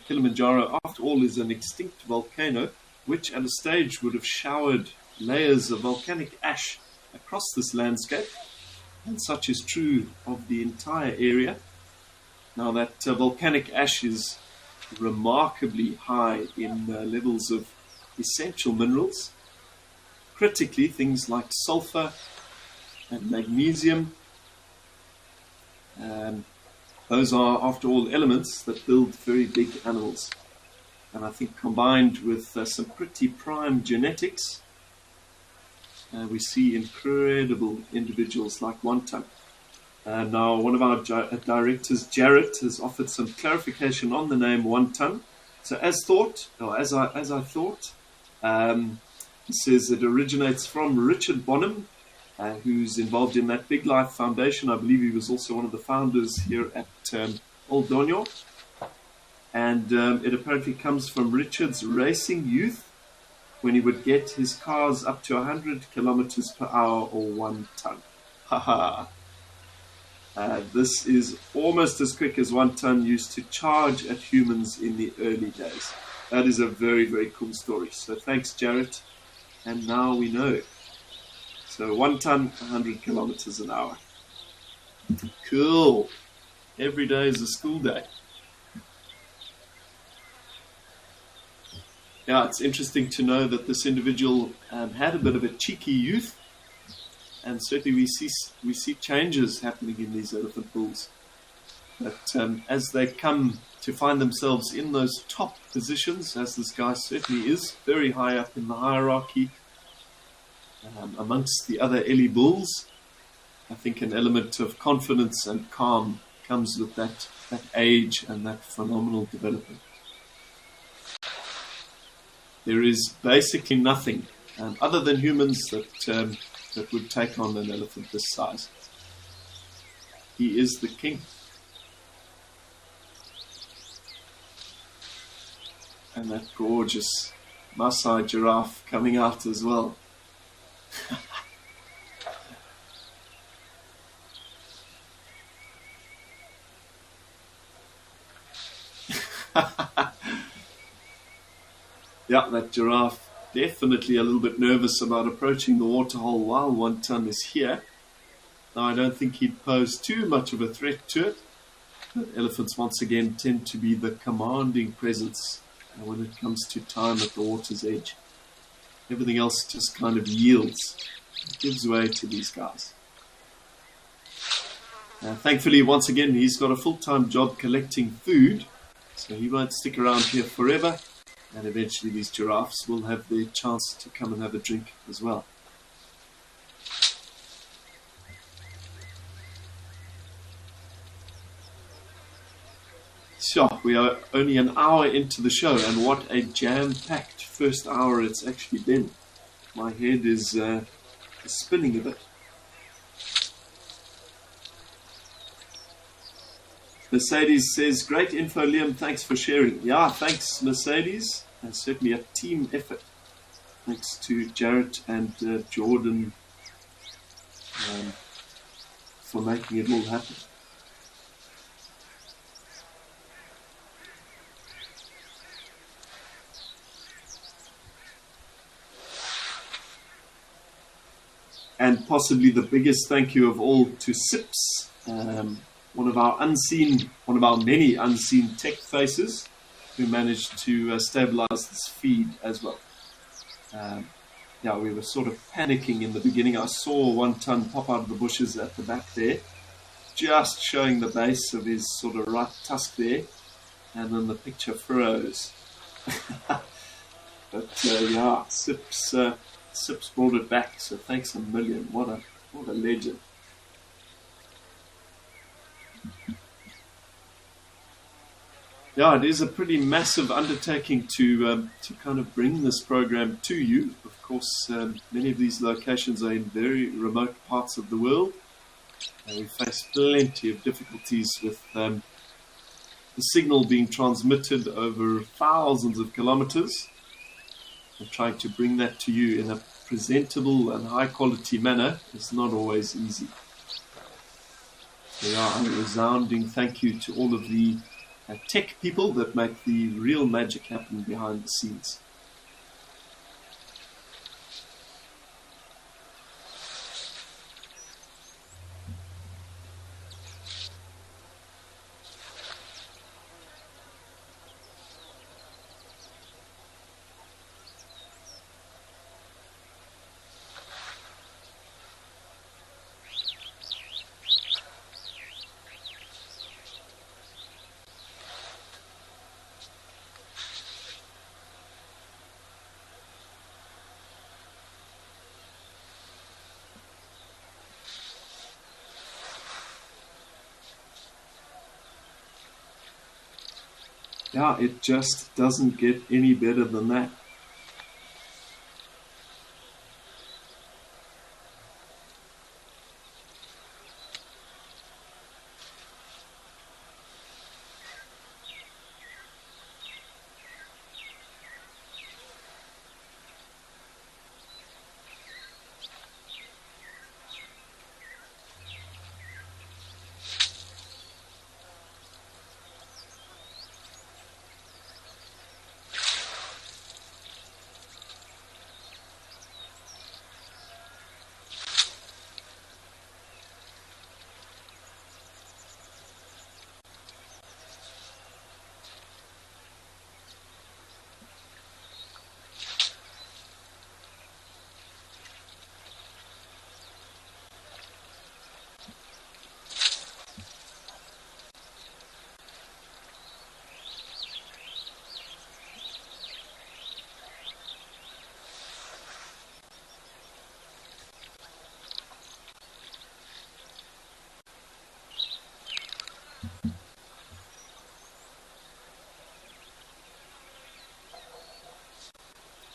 Kilimanjaro, after all, is an extinct volcano, which at a stage would have showered layers of volcanic ash across this landscape, and such is true of the entire area. Now that volcanic ash is remarkably high in levels of essential minerals, critically things like sulfur and magnesium. Those are, after all, elements that build very big animals. And I think combined with some pretty prime genetics, we see incredible individuals like One Ton. Now, one of our directors, Jarrett, has offered some clarification on the name One Ton. So as thought, or as I thought, he says it originates from Richard Bonham, who's involved in that Big Life Foundation. I believe he was also one of the founders here at Old Donyo. And it apparently comes from Richard's racing youth, when he would get his cars up to 100 kilometers per hour or 1 ton. Haha. This is almost as quick as 1 ton used to charge at humans in the early days. That is a very, very cool story. So thanks, Jarrett. And now we know. So 1 ton, 100 kilometers an hour. Cool. Every day is a school day. Yeah, it's interesting to know that this individual had a bit of a cheeky youth, and certainly we see changes happening in these elephant bulls. But as they come to find themselves in those top positions, as this guy certainly is, very high up in the hierarchy, amongst the other Ellie bulls, I think an element of confidence and calm comes with that age and that phenomenal development. There is basically nothing other than humans that would take on an elephant this size. He is the king. And that gorgeous Maasai giraffe coming out as well. Yeah, that giraffe definitely a little bit nervous about approaching the waterhole while 1 ton is here. Now, I don't think he'd pose too much of a threat to it. But elephants, once again, tend to be the commanding presence when it comes to time at the water's edge. Everything else just kind of yields. It gives way to these guys. Thankfully, once again, he's got a full-time job collecting food, so he won't stick around here forever. And eventually these giraffes will have their chance to come and have a drink as well. So, we are only an hour into the show, and what a jam-packed first hour it's actually been. My head is spinning a bit. Mercedes says, great info, Liam. Thanks for sharing. Yeah, thanks, Mercedes. And certainly a team effort. Thanks to Jarrett and Jordan for making it all happen. And possibly the biggest thank you of all to Sips, one of our many unseen tech faces who managed to stabilize this feed as well. Yeah, we were sort of panicking in the beginning. I saw 1 ton pop out of the bushes at the back there, just showing the base of his sort of right tusk there, and then the picture froze. But yeah, Sips brought it back, so thanks a million. What a legend. Yeah, it is a pretty massive undertaking to kind of bring this program to you. Of course, many of these locations are in very remote parts of the world, and we face plenty of difficulties with the signal being transmitted over thousands of kilometers, and trying to bring that to you in a presentable and high quality manner is not always easy. So yeah, a resounding thank you to all of the tech people that make the real magic happen behind the scenes. Yeah, it just doesn't get any better than that.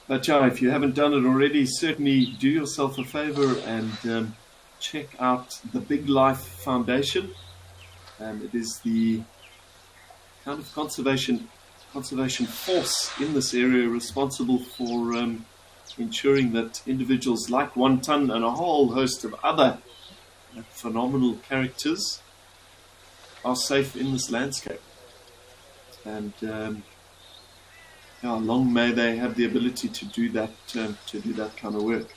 But yeah, if you haven't done it already, certainly do yourself a favor and check out the Big Life Foundation. It is the kind of conservation force in this area responsible for ensuring that individuals like One Ton and a whole host of other phenomenal characters are safe in this landscape. And yeah, long may they have the ability to do that kind of work.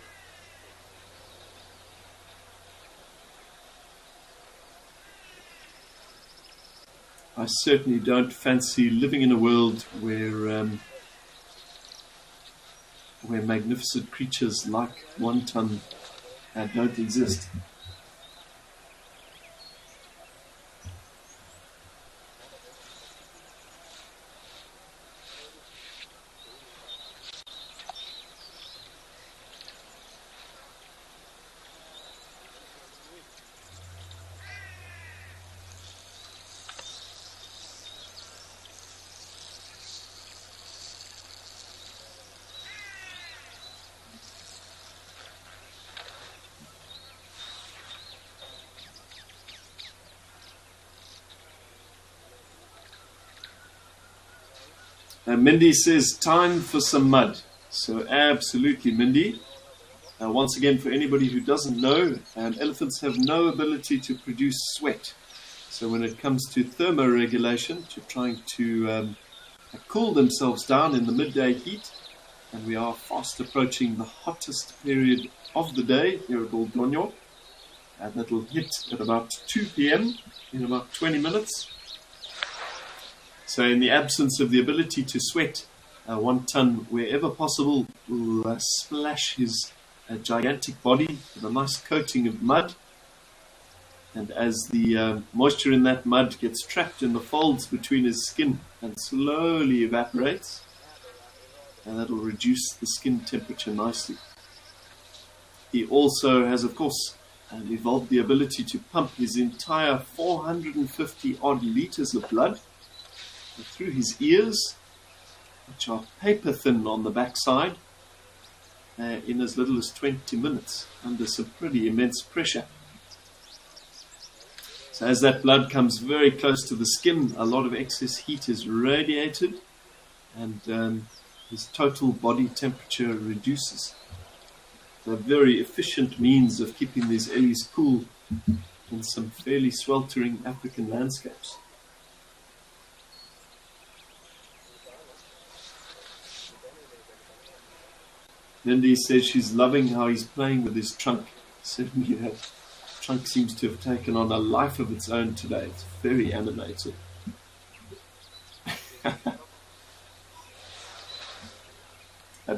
I certainly don't fancy living in a world where magnificent creatures like One Ton don't exist. Mindy says, time for some mud. So absolutely, Mindy. Once again, for anybody who doesn't know, elephants have no ability to produce sweat. So when it comes to thermoregulation, to trying to cool themselves down in the midday heat, and we are fast approaching the hottest period of the day here at Old Donyo, and that'll hit at about 2 p.m. in about 20 minutes. So in the absence of the ability to sweat, One Ton, wherever possible, will splash his gigantic body with a nice coating of mud. And as the moisture in that mud gets trapped in the folds between his skin and slowly evaporates, and that'll reduce the skin temperature nicely. He also has, of course, evolved the ability to pump his entire 450 odd liters of blood through his ears, which are paper thin on the backside, in as little as 20 minutes under some pretty immense pressure. So as that blood comes very close to the skin, a lot of excess heat is radiated, and his total body temperature reduces. So a very efficient means of keeping these ellies cool in some fairly sweltering African landscapes. Lindy says she's loving how he's playing with his trunk. Certainly that trunk seems to have taken on a life of its own today. It's very animated.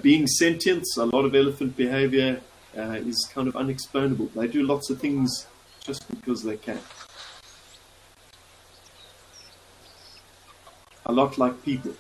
Being sentient, a lot of elephant behavior is kind of unexplainable. They do lots of things just because they can. A lot like people.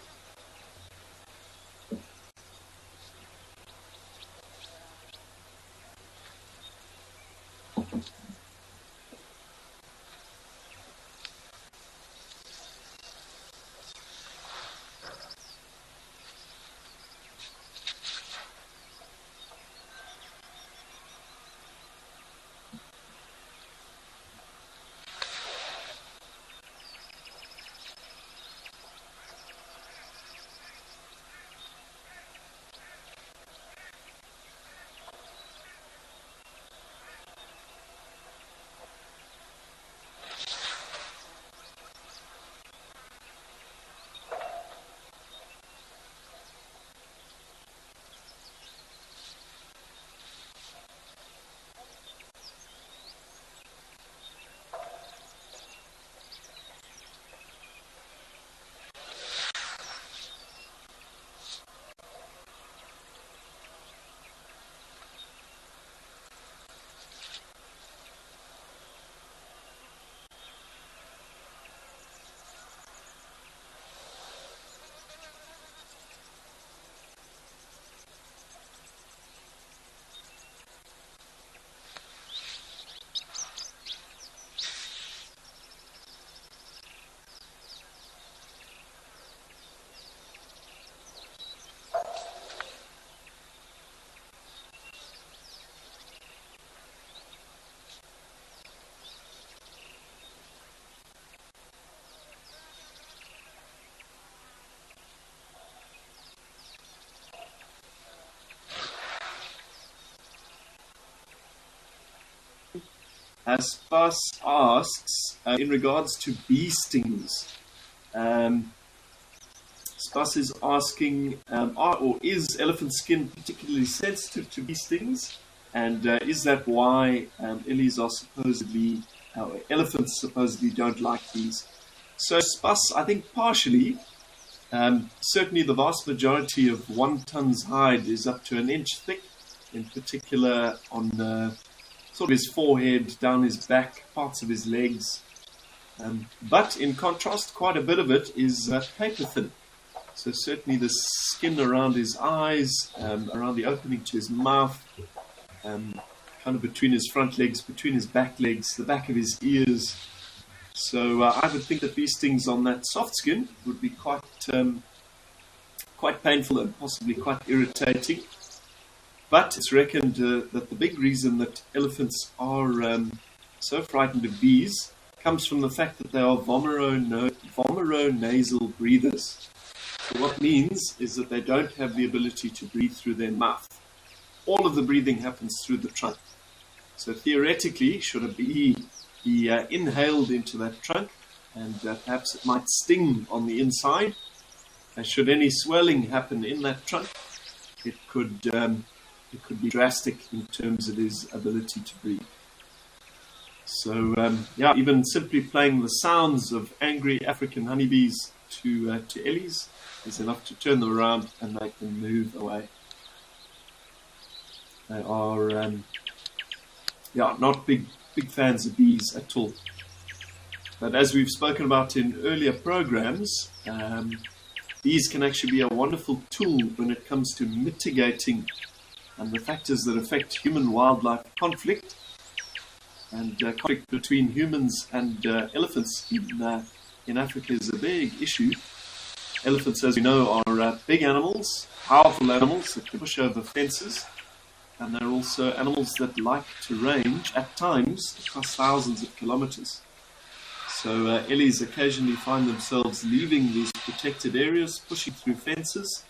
Spas asks, in regards to bee stings, um, Spas is asking, is elephant skin particularly sensitive to bee stings? And is that why elephants supposedly don't like bees? So Spas, I think partially. Certainly the vast majority of 1 ton's hide is up to an inch thick, in particular on sort of his forehead, down his back, parts of his legs. But in contrast, quite a bit of it is paper thin. So certainly the skin around his eyes, around the opening to his mouth, kind of between his front legs, between his back legs, the back of his ears. So I would think that bee stings on that soft skin would be quite painful and possibly quite irritating. But it's reckoned that the big reason that elephants are so frightened of bees comes from the fact that they are vomeronasal breathers. So what means is that they don't have the ability to breathe through their mouth. All of the breathing happens through the trunk. So theoretically, should a bee be inhaled into that trunk, and perhaps it might sting on the inside, and should any swelling happen in that trunk, it could be drastic in terms of his ability to breathe. So even simply playing the sounds of angry African honeybees to Ellies is enough to turn them around and make them move away. They are not big fans of bees at all. But as we've spoken about in earlier programs, bees can actually be a wonderful tool when it comes to mitigating the factors that affect human-wildlife conflict, and conflict between humans and elephants in Africa is a big issue. Elephants, as we know, are big animals, powerful animals that can push over fences, and they're also animals that like to range at times across thousands of kilometers. So ellies occasionally find themselves leaving these protected areas, pushing through fences,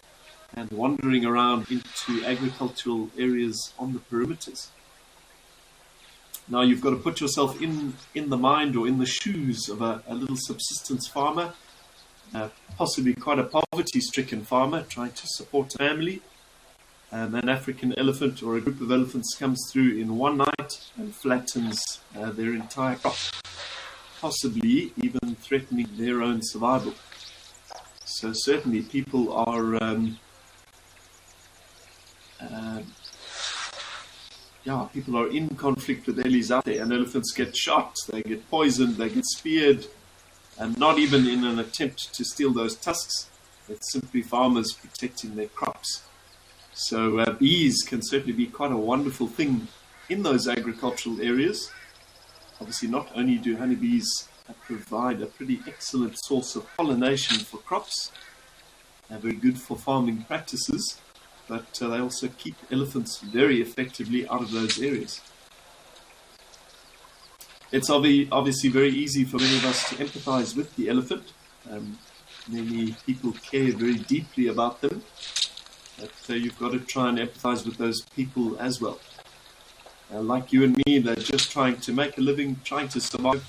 and wandering around into agricultural areas on the perimeters. Now you've got to put yourself in the mind or in the shoes of a little subsistence farmer, possibly quite a poverty-stricken farmer trying to support a family. An African elephant or a group of elephants comes through in one night and flattens their entire crop, possibly even threatening their own survival. So certainly people are people are in conflict with ellies out there, and elephants get shot, they get poisoned, they get speared, and not even in an attempt to steal those tusks. It's simply farmers protecting their crops. So bees can certainly be quite a wonderful thing in those agricultural areas. Obviously, not only do honeybees provide a pretty excellent source of pollination for crops, very good for farming practices, but they also keep elephants very effectively out of those areas. It's obviously very easy for many of us to empathize with the elephant. Many people care very deeply about them, but you've got to try and empathize with those people as well. Like you and me, they're just trying to make a living, trying to survive.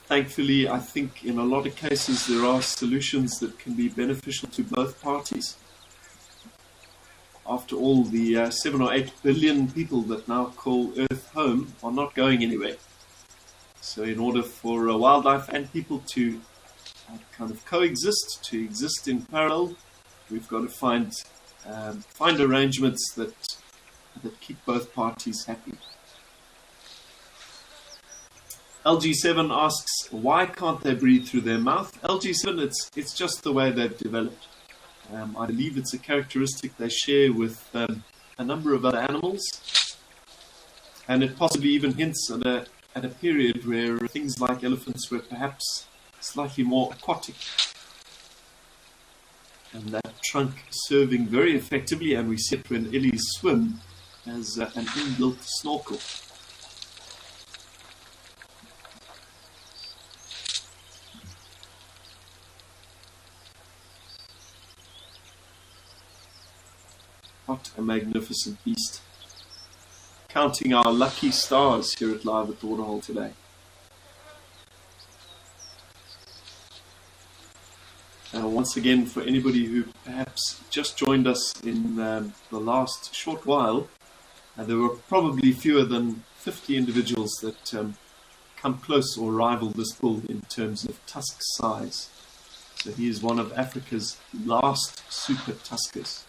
Thankfully, I think in a lot of cases there are solutions that can be beneficial to both parties. After all, the 7 or 8 billion people that now call Earth home are not going anywhere. So in order for wildlife and people to kind of coexist, to exist in parallel, we've got to find arrangements that keep both parties happy. LG7 asks, why can't they breathe through their mouth? LG7, it's just the way they've developed. I believe it's a characteristic they share with a number of other animals, and it possibly even hints at a period where things like elephants were perhaps slightly more aquatic, and that trunk serving very effectively, and we see it when ellies swim, as an inbuilt snorkel. What a magnificent beast. Counting our lucky stars here at Live at the Waterhole today. Once again, for anybody who perhaps just joined us in the last short while, there were probably fewer than 50 individuals that come close or rival this bull in terms of tusk size. So he is one of Africa's last super tuskers.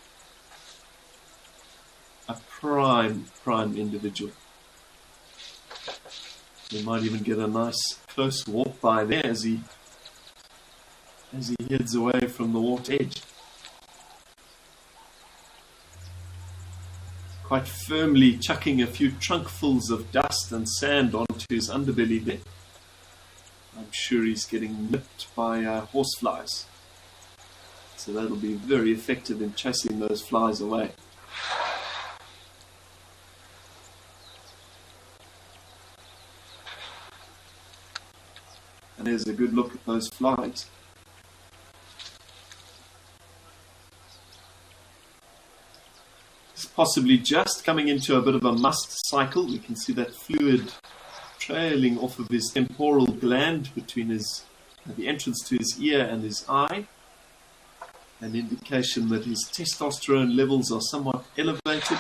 A prime individual. We might even get a nice close walk by there as he heads away from the water edge. Quite firmly chucking a few trunkfuls of dust and sand onto his underbelly there. I'm sure he's getting nipped by horseflies. So that'll be very effective in chasing those flies away. And there's a good look at those flies. He's possibly just coming into a bit of a must cycle. We can see that fluid trailing off of his temporal gland between the entrance to his ear and his eye. An indication that his testosterone levels are somewhat elevated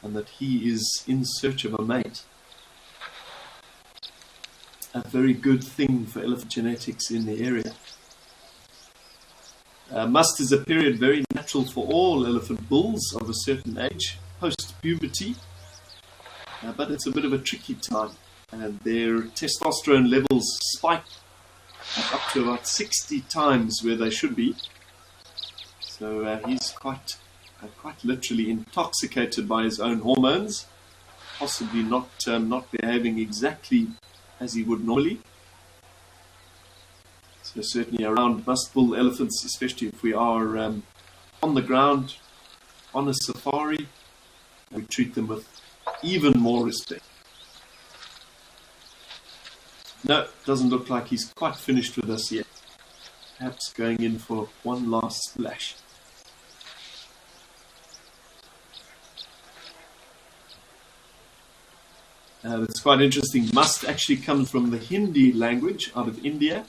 and that he is in search of a mate. A very good thing for elephant genetics in the area. Must is a period very natural for all elephant bulls of a certain age, post-puberty, but it's a bit of a tricky time. Their testosterone levels spike up to about 60 times where they should be. So he's quite literally intoxicated by his own hormones, possibly not behaving exactly as he would normally. So certainly around must bull elephants, especially if we are on the ground, on a safari, we treat them with even more respect. No, doesn't look like he's quite finished with us yet. Perhaps going in for one last splash. It's quite interesting. Must actually comes from the Hindi language out of India.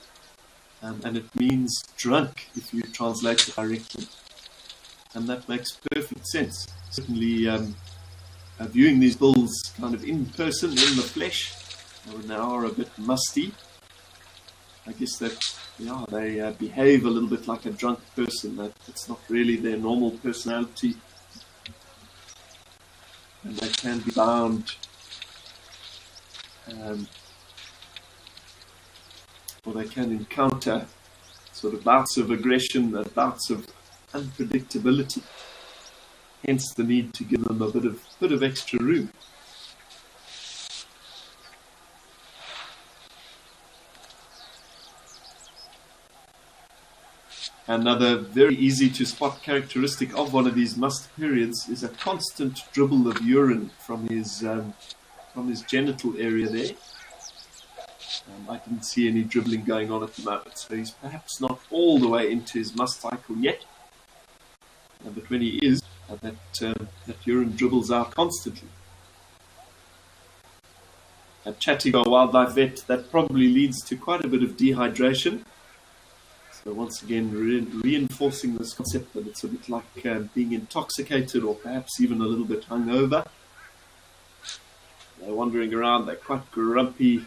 And it means drunk if you translate it directly. And that makes perfect sense. Certainly viewing these bulls kind of in person, in the flesh, when they are a bit musty, I guess that they behave a little bit like a drunk person. That it's not really their normal personality. And they can be bound or they can encounter sort of bouts of aggression, bouts of unpredictability. Hence the need to give them a bit of extra room. Another very easy to spot characteristic of one of these must periods is a constant dribble of urine from his genital area there. I didn't see any dribbling going on at the moment, so he's perhaps not all the way into his must cycle yet. But when he is, that urine dribbles out constantly. Chatting to a wildlife vet, that probably leads to quite a bit of dehydration. So once again, reinforcing this concept that it's a bit like being intoxicated or perhaps even a little bit hungover. They're wandering around, they're quite grumpy.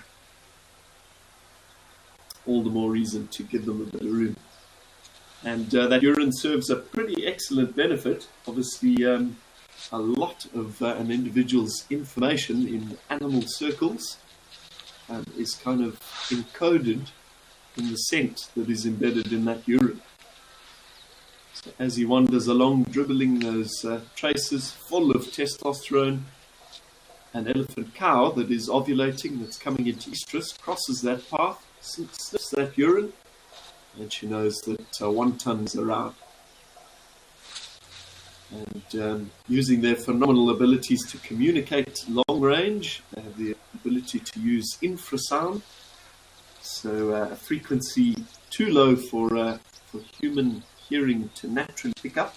All the more reason to give them a bit of room. And that urine serves a pretty excellent benefit. Obviously, a lot of an individual's information in animal circles is kind of encoded in the scent that is embedded in that urine. So as he wanders along, dribbling those traces full of testosterone, an elephant cow that is ovulating, that's coming into estrus, crosses that path, sniffs that urine, and she knows that 1 ton is around. And using their phenomenal abilities to communicate long range, they have the ability to use infrasound, so a frequency too low for human hearing to naturally pick up,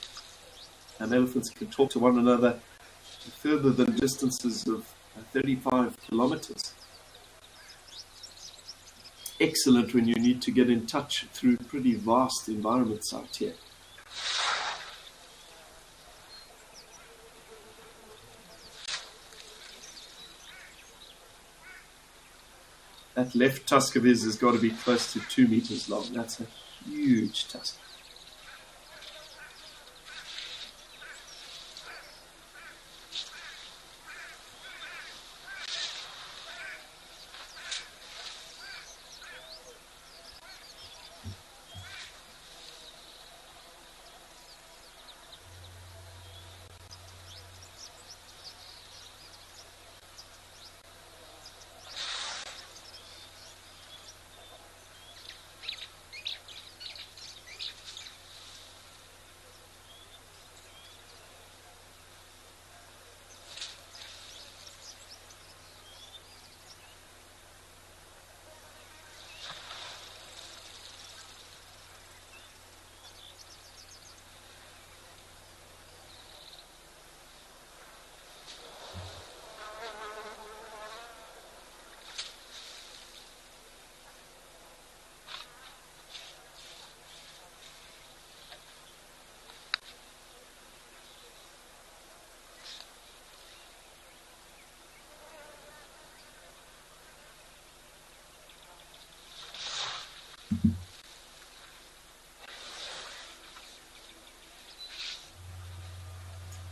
and elephants can talk to one another further than distances of 35 kilometers. Excellent when you need to get in touch through pretty vast environments out here. That left tusk of his has got to be close to 2 meters long. That's a huge tusk.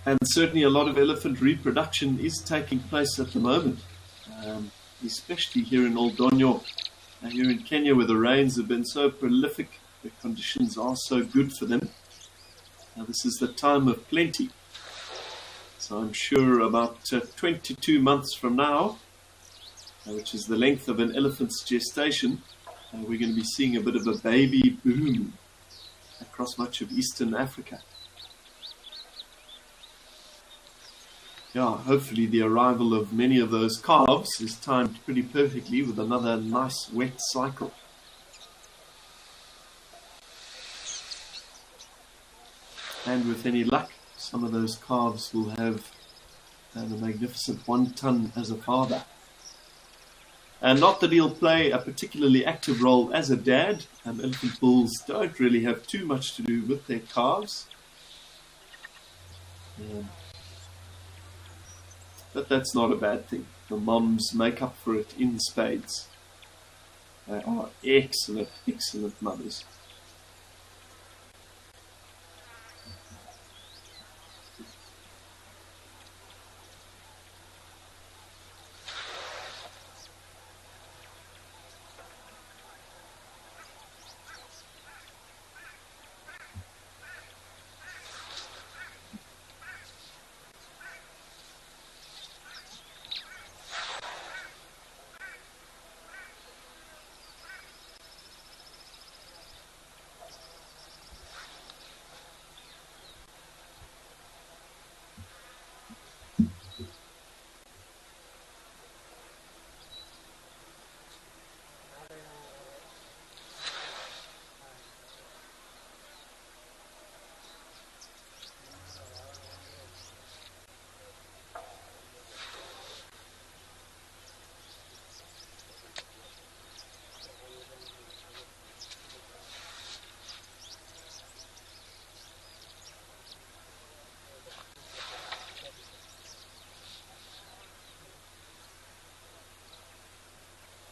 And certainly a lot of elephant reproduction is taking place at the moment, especially here in Old Donyo, here in Kenya, where the rains have been so prolific, the conditions are so good for them. Now, this is the time of plenty. So I'm sure about 22 months from now, which is the length of an elephant's gestation, we're going to be seeing a bit of a baby boom across much of Eastern Africa. Yeah, hopefully the arrival of many of those calves is timed pretty perfectly with another nice wet cycle. And with any luck, some of those calves will have the magnificent 1 ton as a father. And not that he'll play a particularly active role as a dad. Elephant bulls don't really have too much to do with their calves. But that's not a bad thing. The moms make up for it in spades. They are excellent, excellent mothers.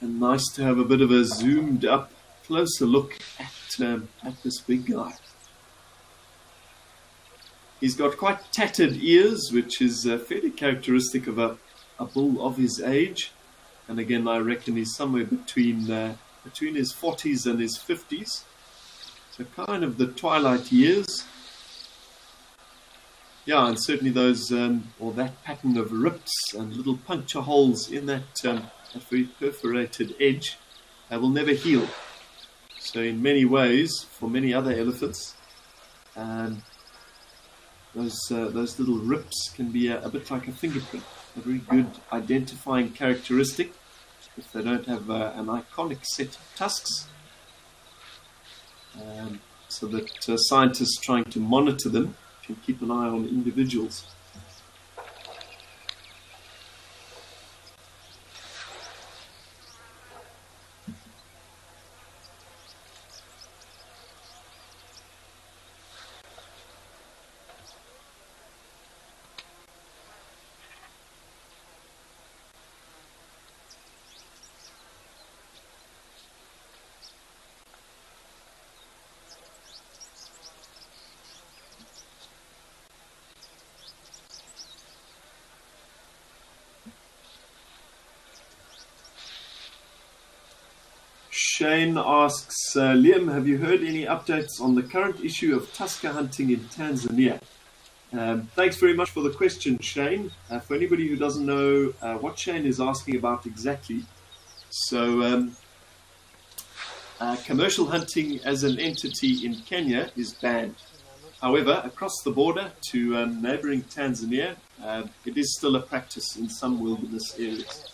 And nice to have a bit of a zoomed up, closer look at this big guy. He's got quite tattered ears, which is fairly characteristic of a bull of his age. And again, I reckon he's somewhere between his 40s and his 50s. So kind of the twilight years. Yeah, and certainly those, or that pattern of rips and little puncture holes in that very perforated edge will never heal. So in many ways, for many other elephants, those little rips can be a bit like a fingerprint, a very good identifying characteristic if they don't have an iconic set of tusks. So that scientists trying to monitor them can keep an eye on individuals. Shane asks, Liam, have you heard any updates on the current issue of tusker hunting in Tanzania? Thanks very much for the question, Shane. For anybody who doesn't know what Shane is asking about exactly, so commercial hunting as an entity in Kenya is banned. However, across the border to neighboring Tanzania, it is still a practice in some wilderness areas.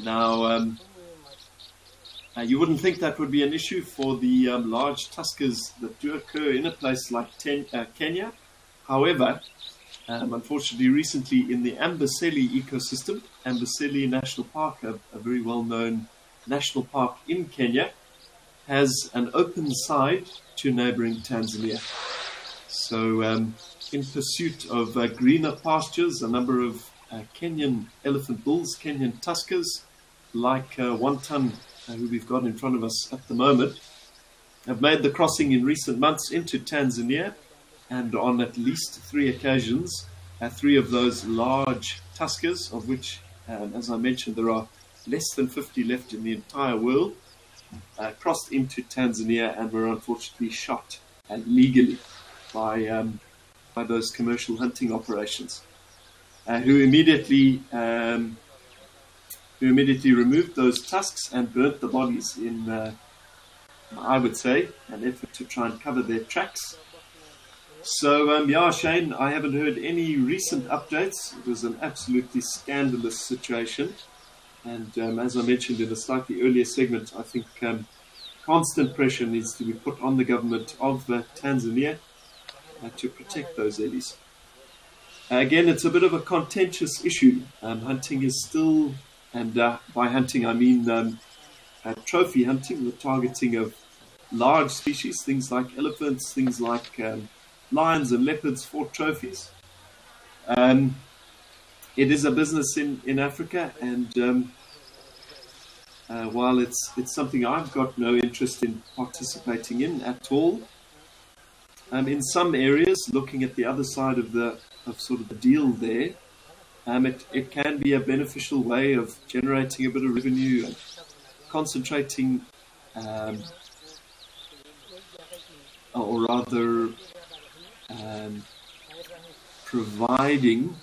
Now, you wouldn't think that would be an issue for the large tuskers that do occur in a place like Kenya. However, unfortunately, recently in the Amboseli ecosystem, Amboseli National Park, a very well-known national park in Kenya, has an open side to neighboring Tanzania. So in pursuit of greener pastures, a number of Kenyan elephant bulls, Kenyan tuskers, like Wantan, who we've got in front of us at the moment, have made the crossing in recent months into Tanzania, and on at least 3 occasions, 3 of those large tuskers, of which, as I mentioned, there are less than 50 left in the entire world, crossed into Tanzania and were unfortunately shot legally by those commercial hunting operations, who immediately removed those tusks and burnt the bodies in, I would say, an effort to try and cover their tracks. So, yeah, Shane, I haven't heard any recent updates. It was an absolutely scandalous situation. And as I mentioned in a slightly earlier segment, I think constant pressure needs to be put on the government of Tanzania to protect those ellies. Again, it's a bit of a contentious issue. Hunting is still, and by hunting I mean trophy hunting, the targeting of large species, things like elephants, things like lions and leopards for trophies. It is a business in Africa, and while it's something I've got no interest in participating in at all, in some areas, looking at the other side of sort of the deal there, it can be a beneficial way of generating a bit of revenue and concentrating, or rather providing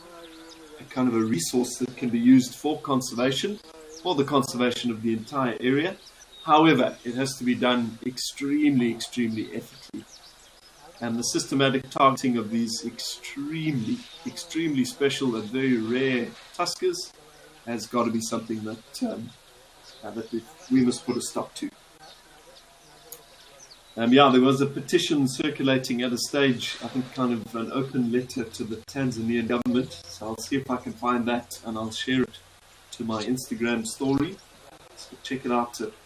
a kind of a resource that can be used for conservation, for the conservation of the entire area. However, it has to be done extremely, extremely ethically. And the systematic targeting of these extremely, extremely special and very rare tuskers has got to be something that we must put a stop to. Yeah, there was a petition circulating at a stage, I think kind of an open letter to the Tanzanian government. So I'll see if I can find that and I'll share it to my Instagram story. So check it out at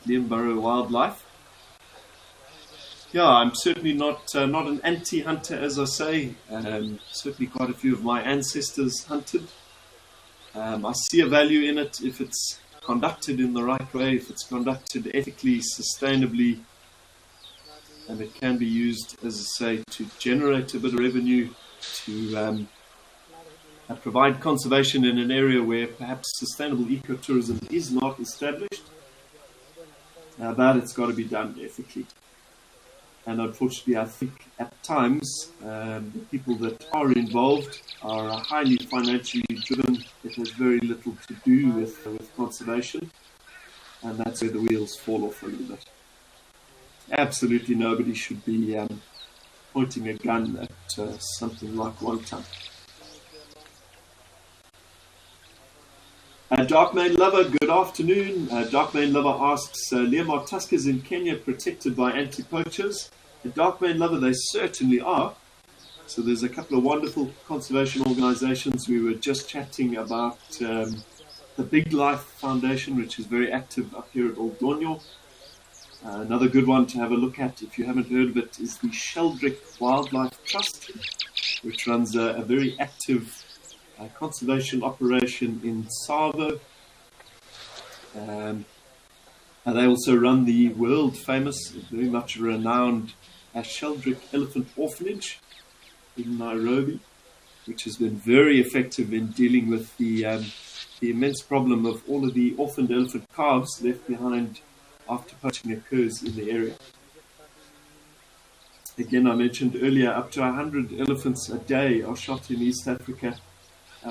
Liam Burrow Wildlife. Yeah, I'm certainly not an anti-hunter, as I say. Certainly quite a few of my ancestors hunted. I see a value in it if it's conducted in the right way, if it's conducted ethically, sustainably, and it can be used, as I say, to generate a bit of revenue, to provide conservation in an area where perhaps sustainable ecotourism is not established. But it's got to be done ethically. And unfortunately, I think at times the people that are involved are highly financially driven. It has very little to do with conservation, and that's where the wheels fall off a little bit. Absolutely nobody should be pointing a gun at something like Wantan. Darkmane Lover, good afternoon. Darkmane Lover asks, Liam, are tuskers in Kenya protected by anti-poachers? A dark main lover, they certainly are. So there's a couple of wonderful conservation organizations. We were just chatting about the Big Life Foundation, which is very active up here at Old Donyo. Another good one to have a look at, if you haven't heard of it, is the Sheldrick Wildlife Trust, which runs a very active conservation operation in Savo. And they also run the world famous, very much renowned Sheldrick Elephant Orphanage in Nairobi, which has been very effective in dealing with the immense problem of all of the orphaned elephant calves left behind after poaching occurs in the area. Again, I mentioned earlier, up to 100 elephants a day are shot in East Africa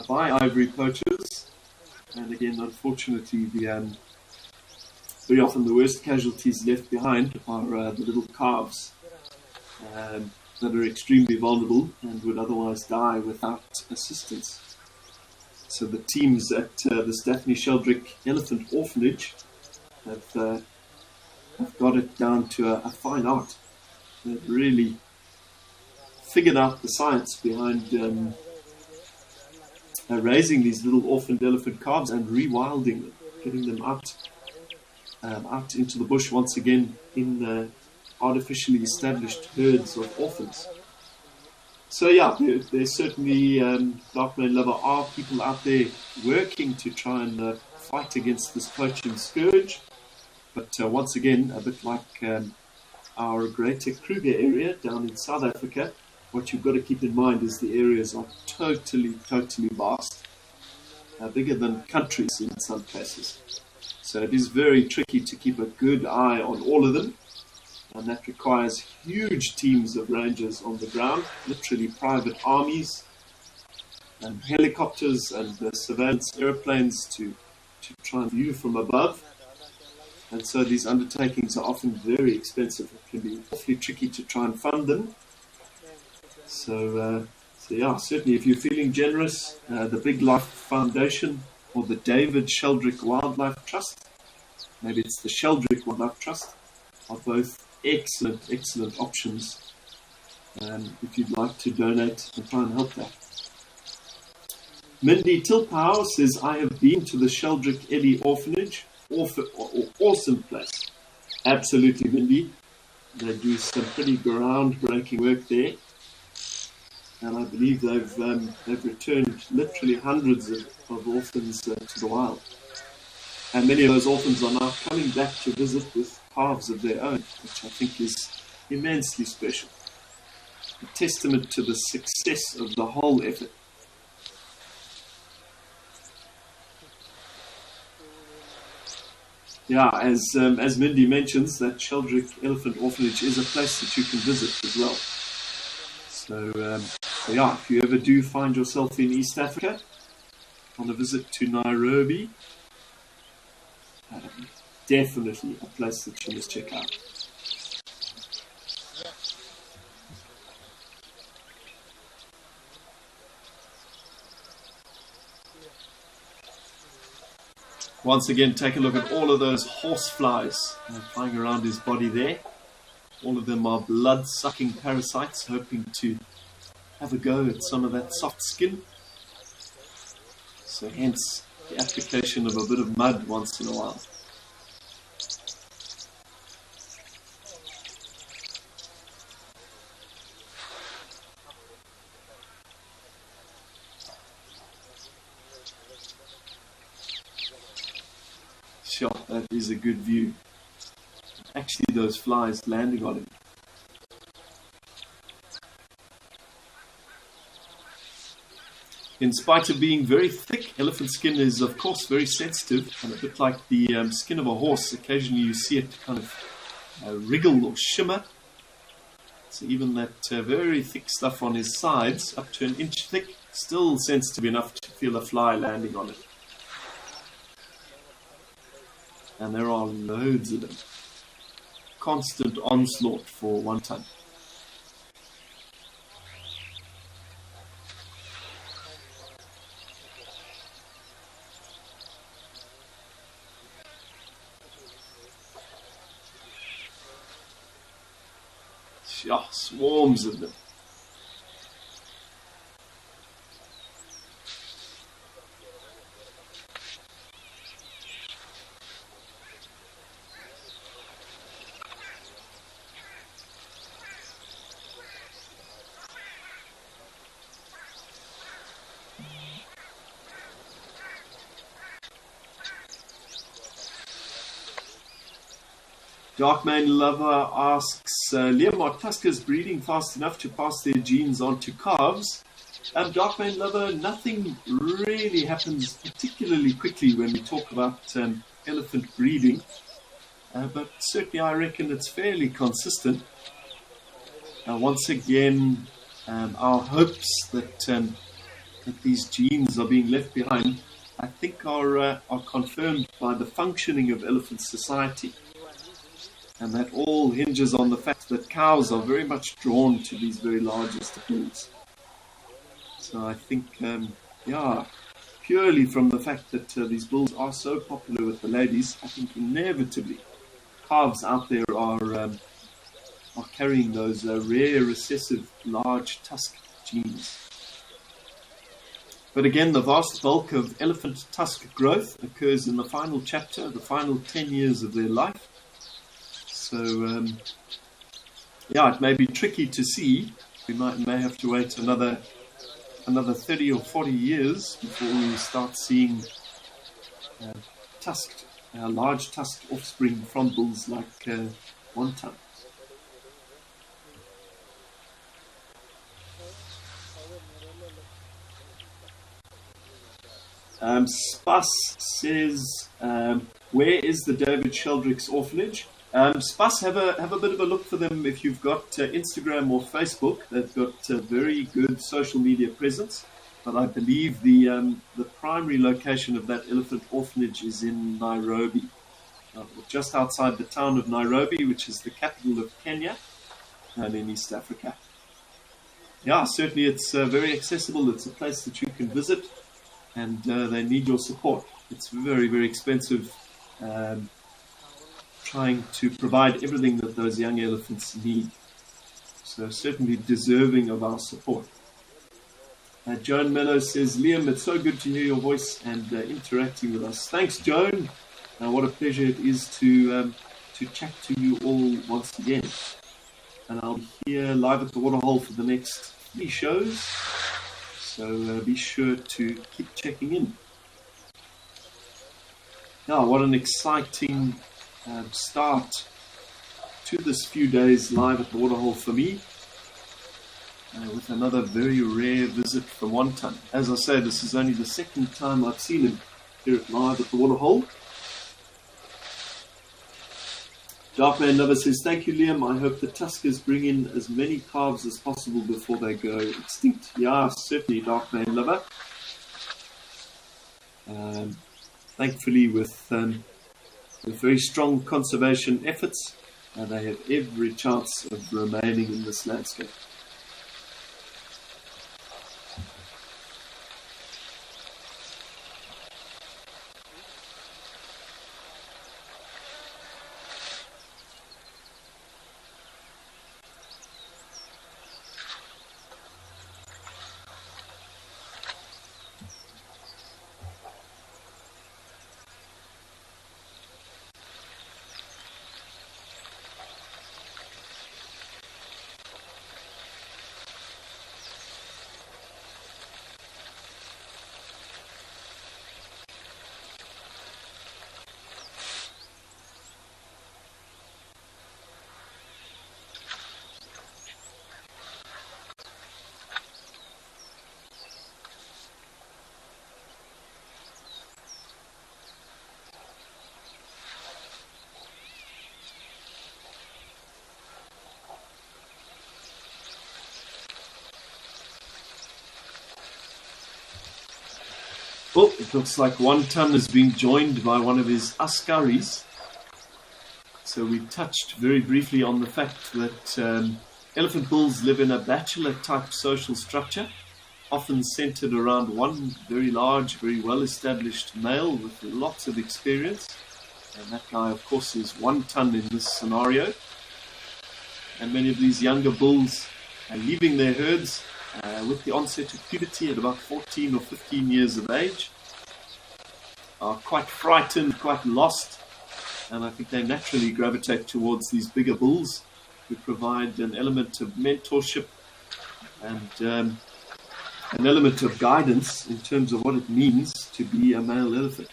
by ivory poachers. And again, unfortunately, very often the worst casualties left behind are the little calves that are extremely vulnerable and would otherwise die without assistance. So the teams at the Daphne Sheldrick Elephant Orphanage have got it down to a fine art. They've really figured out the science behind raising these little orphaned elephant calves and rewilding them, getting them out into the bush once again in artificially established herds of orphans. So yeah, there's certainly, dark main lover, are people out there working to try and fight against this poaching scourge. But once again, a bit like our greater Kruger area down in South Africa, what you've got to keep in mind is the areas are totally vast, bigger than countries in some cases. So it is very tricky to keep a good eye on all of them. And that requires huge teams of rangers on the ground, literally private armies and helicopters and surveillance airplanes to try and view from above. And so these undertakings are often very expensive. It can be awfully tricky to try and fund them. So yeah, certainly if you're feeling generous, the Big Life Foundation or the David Sheldrick Wildlife Trust, maybe it's the Sheldrick Wildlife Trust, are both excellent options if you'd like to donate and try and help that. Mindy Tilpow says, I have been to the Sheldrick Eddy Orphanage. Awesome place. Absolutely, Mindy. They do some pretty groundbreaking work there. And I believe they've returned literally hundreds of orphans to the wild. And many of those orphans are now coming back to visit with calves of their own, which I think is immensely special. A testament to the success of the whole effort. Yeah, as Mindy mentions, that Sheldrick Elephant Orphanage is a place that you can visit as well. So yeah, if you ever do find yourself in East Africa on a visit to Nairobi, definitely a place that you must check out. Once again, take a look at all of those horse flies flying around his body there. All of them are blood-sucking parasites, hoping to have a go at some of that soft skin. So hence the application of a bit of mud once in a while. Sure, that is a good view. Actually, those flies landing on him. In spite of being very thick, elephant skin is of course very sensitive, and a bit like the skin of a horse. Occasionally you see it kind of wriggle or shimmer. So even that very thick stuff on his sides, up to an inch thick, still sensitive enough to feel a fly landing on it. And there are loads of them. Constant onslaught for 1 ton. yeah, swarms of them. Darkmane Lover asks, Liam, are tuskers breeding fast enough to pass their genes on to calves? Darkmane Lover, nothing really happens particularly quickly when we talk about elephant breeding, but certainly I reckon it's fairly consistent. Once again, our hopes that these genes are being left behind, I think are confirmed by the functioning of elephant society. And that all hinges on the fact that cows are very much drawn to these very largest bulls. So I think, purely from the fact that these bulls are so popular with the ladies, I think inevitably calves out there are carrying those rare, recessive, large tusk genes. But again, the vast bulk of elephant tusk growth occurs in the final chapter, the final 10 years of their life. So, it may be tricky to see. We may have to wait another 30 or 40 years before we start seeing large tusked offspring from bulls like 1 ton. Spas says, where is the David Sheldrick's orphanage? Spas, have a bit of a look for them if you've got Instagram or Facebook. They've got a very good social media presence, but I believe the primary location of that elephant orphanage is in Nairobi, just outside the town of Nairobi, which is the capital of Kenya and in East Africa. Yeah, certainly it's very accessible. It's a place that you can visit, and they need your support. It's very, very expensive trying to provide everything that those young elephants need. So certainly deserving of our support. Joan Mello says, Liam, it's so good to hear your voice and interacting with us. Thanks, Joan. What a pleasure it is to chat to you all once again. And I'll be here live at the Waterhole for the next 3 shows. So be sure to keep checking in. Now, what an exciting start to this few days live at the Waterhole for me, with another very rare visit from 1 ton. As I say, this is only the 2nd time I've seen him here live at the Waterhole. Darkman Lover says, thank you, Liam. I hope the tuskers bring in as many calves as possible before they go extinct. Yeah, certainly, Darkman Lover. Thankfully, with very strong conservation efforts, they have every chance of remaining in this landscape. Well, it looks like 1 ton is being joined by one of his askaris. So we touched very briefly on the fact that elephant bulls live in a bachelor-type social structure, often centered around one very large, very well-established male with lots of experience. And that guy, of course, is 1 ton in this scenario. and many of these younger bulls are leaving their herds with the onset of puberty at about 14 or 15 years of age, are quite frightened, quite lost, and I think they naturally gravitate towards these bigger bulls who provide an element of mentorship and an element of guidance in terms of what it means to be a male elephant.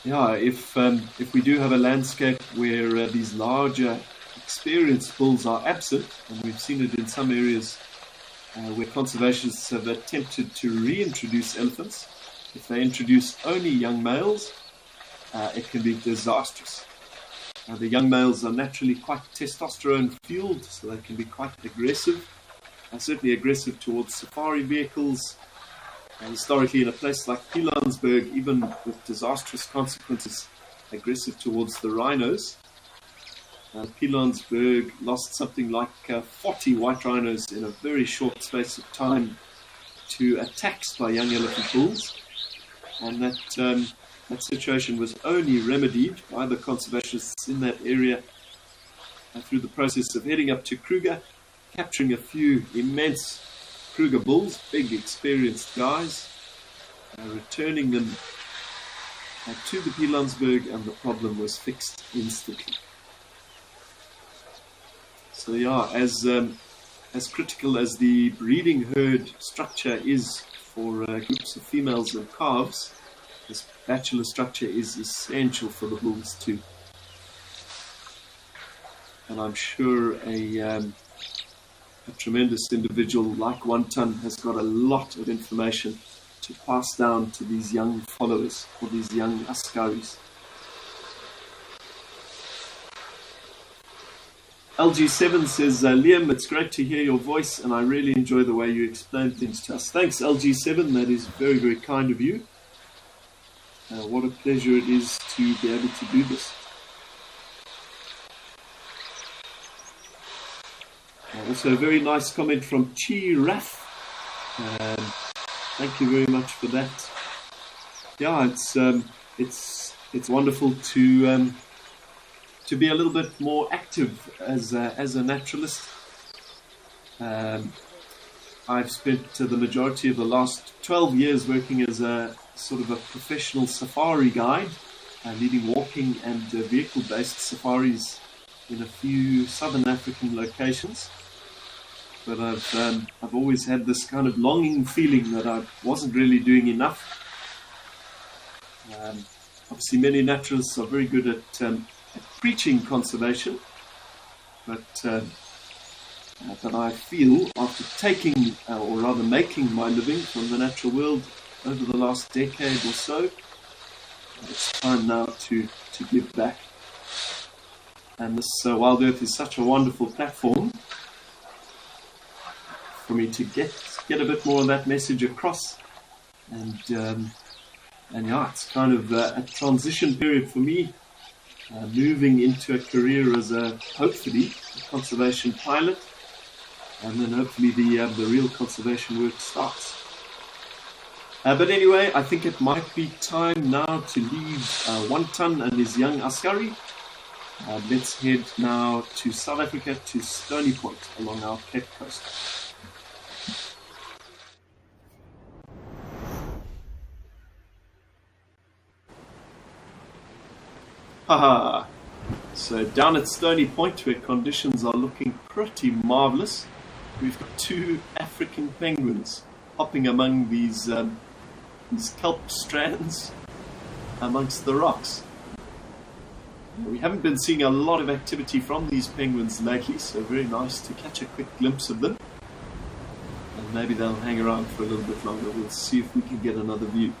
Yeah, if we do have a landscape where these larger, experienced bulls are absent, and we've seen it in some areas where conservationists have attempted to reintroduce elephants, if they introduce only young males, it can be disastrous. The young males are naturally quite testosterone-fueled, so they can be quite aggressive, certainly aggressive towards safari vehicles. Historically, in a place like Pilanesberg, even with disastrous consequences, aggressive towards the rhinos. Pilanesberg lost something like 40 white rhinos in a very short space of time to attacks by young elephant bulls, and that situation was only remedied by the conservationists in that area through the process of heading up to Kruger, capturing a few immense Kruger bulls, big experienced guys, returning them to the Pilanesberg, and the problem was fixed instantly. So yeah, as critical as the breeding herd structure is for groups of females and calves, this bachelor structure is essential for the bulls too. And I'm sure a tremendous individual like One Ton has got a lot of information to pass down to these young followers, or these young askaris. LG7 says, Liam, it's great to hear your voice, and I really enjoy the way you explain things to us. Thanks, LG7. That is very, very kind of you. What a pleasure it is to be able to do this. Also, a very nice comment from Chi Rath. Thank you very much for that. Yeah, it's wonderful to be a little bit more active as a naturalist. I've spent the majority of the last 12 years working as a sort of a professional safari guide, leading walking and vehicle-based safaris in a few southern African locations. But I've always had this kind of longing feeling that I wasn't really doing enough. Obviously, many naturalists are very good at preaching conservation, but I feel after taking, or rather making my living from the natural world over the last decade or so, it's time now to give back. And this Wild Earth is such a wonderful platform for me to get a bit more of that message across. And yeah, it's kind of a transition period for me, moving into a career as hopefully a conservation pilot, and then hopefully the real conservation work starts. But anyway, I think it might be time now to leave One Ton and his young askari. Let's head now to South Africa, to Stony Point along our Cape Coast. Haha! So down at Stony Point, where conditions are looking pretty marvelous, we've got two African penguins hopping among these kelp strands amongst the rocks. We haven't been seeing a lot of activity from these penguins lately, so very nice to catch a quick glimpse of them. And maybe they'll hang around for a little bit longer. We'll see if we can get another view.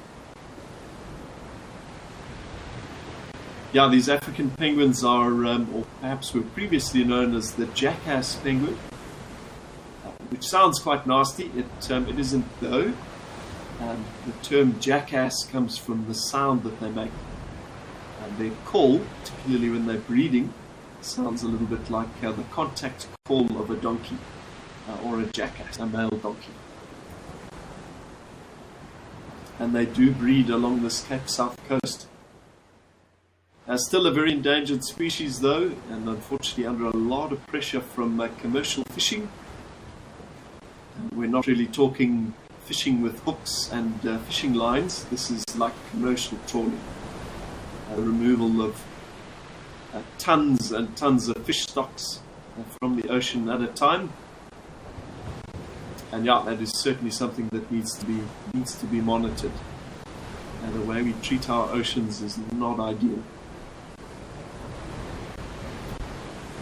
Yeah, these African penguins are, or perhaps were previously known as the jackass penguin, which sounds quite nasty. It isn't though. The term jackass comes from the sound that they make. Their call, particularly when they're breeding, sounds a little bit like the contact call of a donkey, or a jackass, a male donkey. And they do breed along this Cape South coast. Still a very endangered species though, and unfortunately under a lot of pressure from commercial fishing. We're not really talking fishing with hooks and fishing lines. This is like commercial trawling. Removal of tons and tons of fish stocks from the ocean at a time. And yeah, that is certainly something that needs to be monitored. And the way we treat our oceans is not ideal.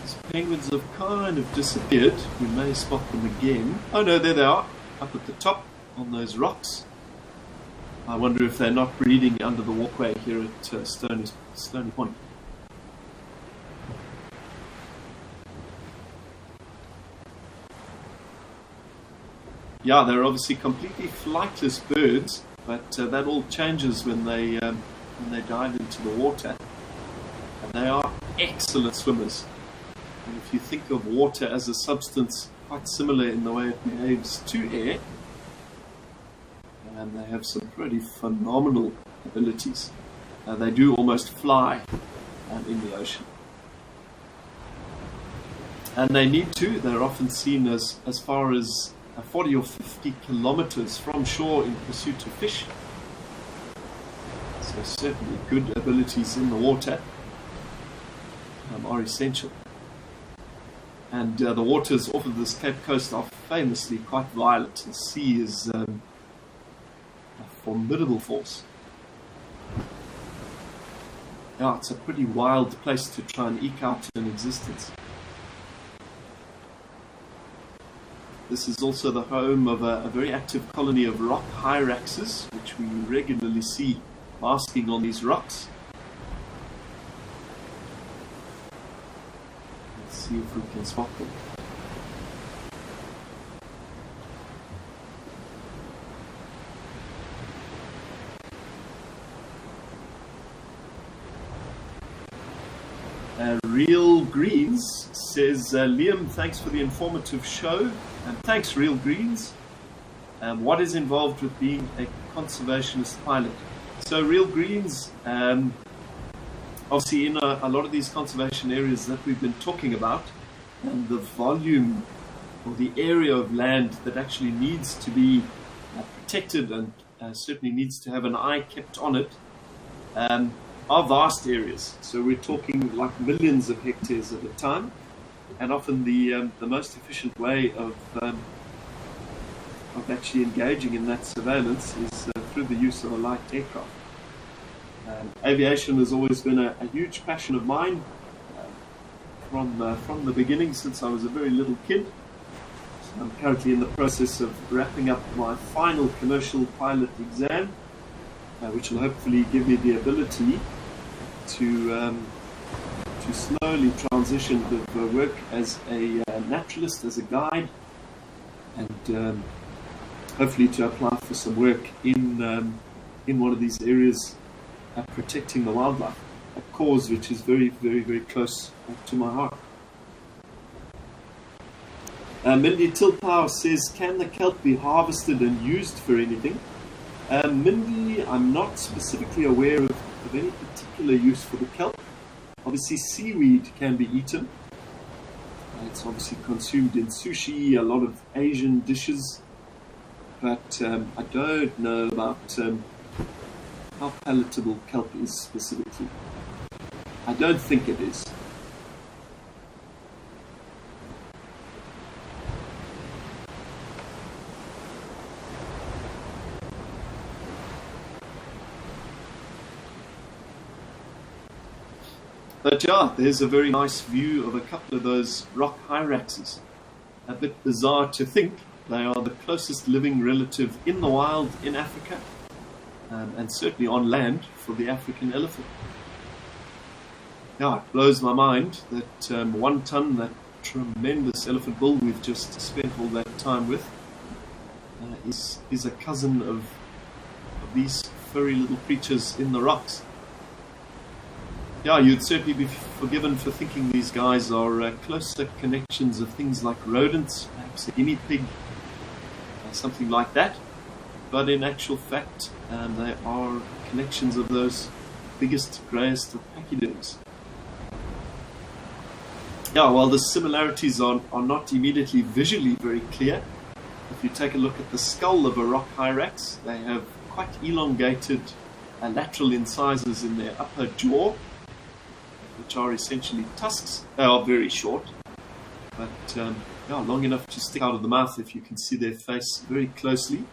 These penguins have kind of disappeared. We may spot them again. Oh no, there they are, up at the top on those rocks. I wonder if they're not breeding under the walkway here at Stony Point. Yeah, they're obviously completely flightless birds, but that all changes when they dive into the water. And they are excellent swimmers. And if you think of water as a substance quite similar in the way it behaves to air, and they have some pretty phenomenal abilities. They do almost fly in the ocean. And they need to. They're often seen as far as 40 or 50 kilometers from shore in pursuit of fish. So certainly good abilities in the water are essential. And the waters off of this Cape Coast are famously quite violent. The sea is a formidable force. Yeah, it's a pretty wild place to try and eke out an existence. This is also the home of a very active colony of rock hyraxes, which we regularly see basking on these rocks. Let's see if we can spot them. Real Greens says, Liam, thanks for the informative show. And thanks, Real Greens. What is involved with being a conservationist pilot? So, Real Greens, obviously in a lot of these conservation areas that we've been talking about, and the volume or the area of land that actually needs to be protected and certainly needs to have an eye kept on it, are vast areas. So we're talking like millions of hectares at a time, and often the most efficient way of actually engaging in that surveillance is through the use of a light aircraft. Aviation has always been a huge passion of mine from the beginning, since I was a very little kid. So I'm currently in the process of wrapping up my final commercial pilot exam, which will hopefully give me the ability to slowly transition to work as a naturalist, as a guide, and hopefully to apply for some work in one of these areas, protecting the wildlife, a cause which is very, very, very close to my heart. Mindy Tilpower says, can the kelp be harvested and used for anything? Mindy, I'm not specifically aware of any particular use for the kelp. Obviously, seaweed can be eaten. It's obviously consumed in sushi, a lot of Asian dishes. But I don't know about how palatable kelp is specifically. I don't think it is. But yeah, there's a very nice view of a couple of those rock hyraxes. A bit bizarre to think they are the closest living relative in the wild in Africa, and certainly on land for the African elephant. Yeah, it blows my mind that 1 ton, that tremendous elephant bull we've just spent all that time with, is a cousin of these furry little creatures in the rocks. Yeah, you'd certainly be forgiven for thinking these guys are closer connections of things like rodents, perhaps a guinea pig, something like that. But in actual fact, they are connections of those biggest, greyest of pachyderms. Yeah, while the similarities are not immediately visually very clear, if you take a look at the skull of a rock hyrax, they have quite elongated lateral incisors in their upper jaw, which are essentially tusks. They are very short, but yeah, long enough to stick out of the mouth if you can see their face very closely.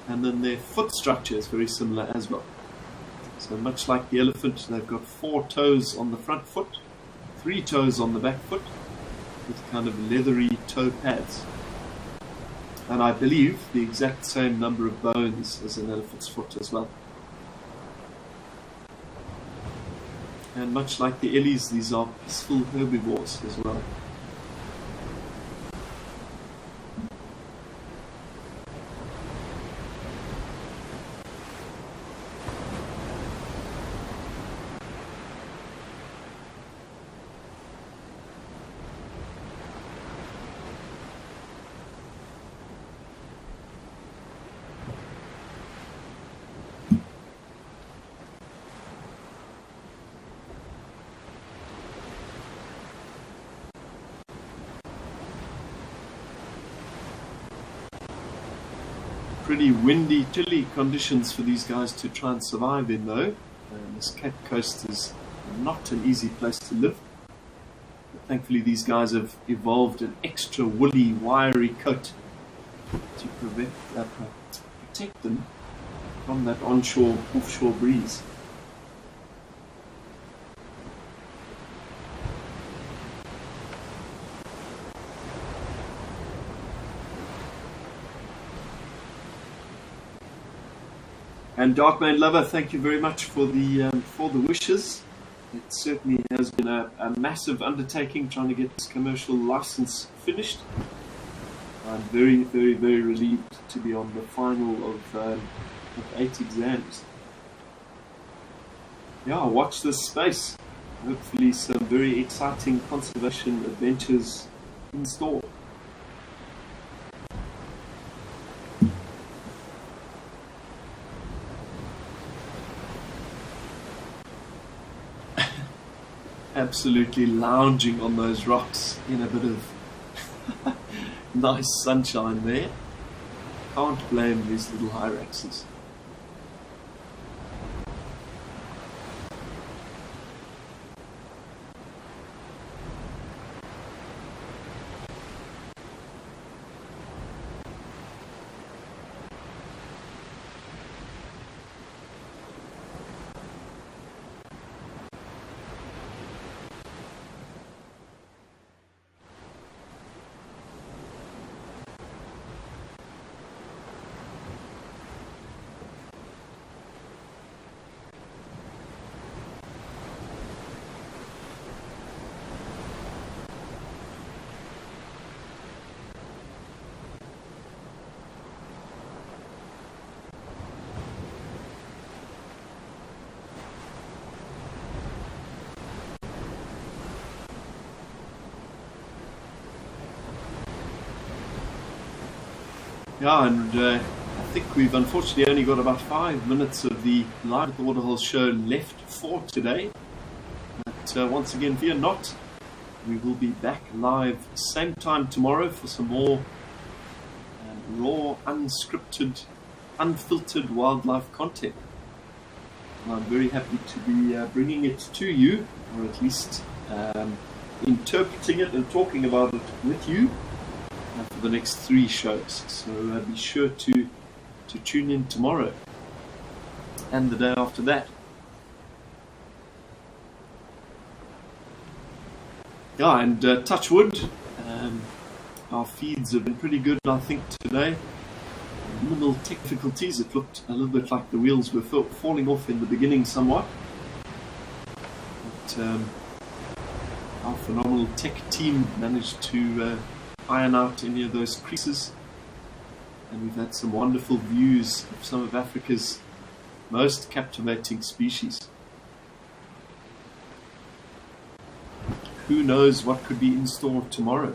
And then their foot structure is very similar as well. So much like the elephant, they've got 4 toes on the front foot, 3 toes on the back foot, with kind of leathery toe pads. And I believe the exact same number of bones as an elephant's foot as well. And much like the ellies, these are peaceful herbivores as well. Pretty windy, chilly conditions for these guys to try and survive in, though. This Cape Coast is not an easy place to live. But thankfully, these guys have evolved an extra woolly, wiry coat to protect them from that onshore, offshore breeze. And Darkmane Lover, thank you very much for the wishes. It certainly has been a massive undertaking trying to get this commercial license finished. I'm very, very, very relieved to be on the final of 8 exams. Yeah, watch this space. Hopefully some very exciting conservation adventures in store. Absolutely lounging on those rocks in a bit of nice sunshine there. Can't blame these little hyraxes. Yeah, and I think we've unfortunately only got about 5 minutes of the Live at the Waterholes show left for today. But once again, fear not, we will be back live same time tomorrow for some more raw, unscripted, unfiltered wildlife content. And I'm very happy to be bringing it to you, or at least interpreting it and talking about it with you for the next 3 shows. So be sure to tune in tomorrow and the day after that. Yeah, and touch wood, our feeds have been pretty good, I think, today. Minimal tech difficulties. It looked a little bit like the wheels were falling off in the beginning somewhat. But our phenomenal tech team managed to iron out any of those creases. And we've had some wonderful views of some of Africa's most captivating species. Who knows what could be in store tomorrow?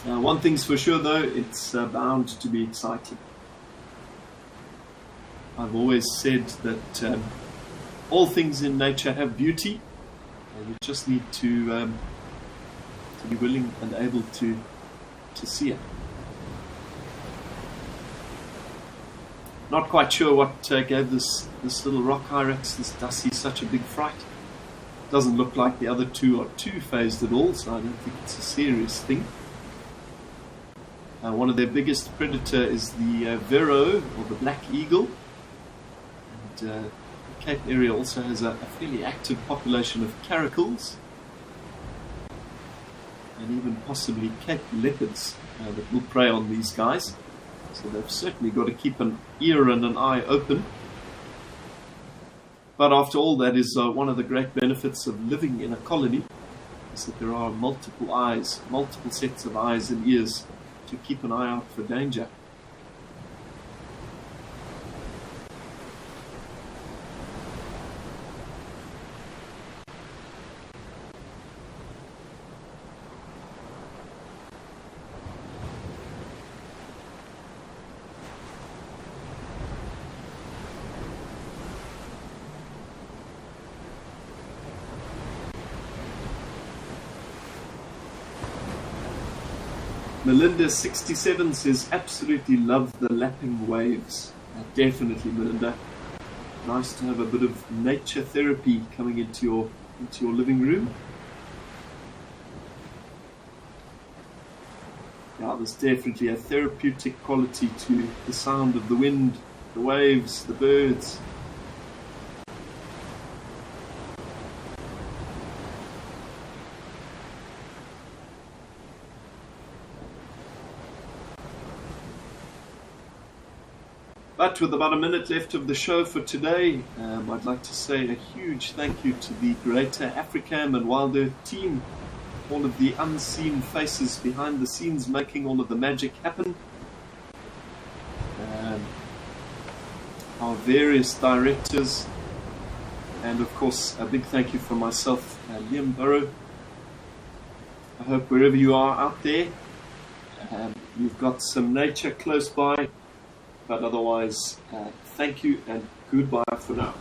One thing's for sure, though, it's bound to be exciting. I've always said that all things in nature have beauty, and you just need to be willing and able to see it. Not quite sure what gave this little rock hyrax, this Dussie, such a big fright. Doesn't look like the other two are too phased at all, so I don't think it's a serious thing. One of their biggest predator is the Vero, or the black eagle. And the Cape area also has a fairly active population of caracals, and even possibly Cape leopards that will prey on these guys. So they've certainly got to keep an ear and an eye open. But after all, that is one of the great benefits of living in a colony, is that there are multiple eyes, multiple sets of eyes and ears to keep an eye out for danger. Melinda67 says, absolutely love the lapping waves. Definitely, Melinda. Nice to have a bit of nature therapy coming into your living room. Yeah, there's definitely a therapeutic quality to the sound of the wind, the waves, the birds. But with about a minute left of the show for today, I'd like to say a huge thank you to the greater Africam and Wild Earth team, all of the unseen faces behind the scenes making all of the magic happen. Our various directors, and of course a big thank you from myself, Liam Burrow. I hope wherever you are out there, you've got some nature close by. But otherwise, thank you and goodbye for now.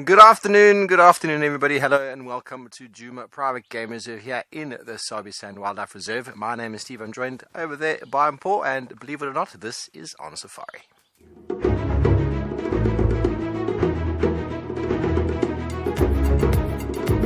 Good afternoon everybody. Hello and welcome to Djuma Private Game Reserve here in the Sabi Sand Wildlife Reserve. My name is Steve. I'm joined over there by Mpho, and believe it or not, this is on safari.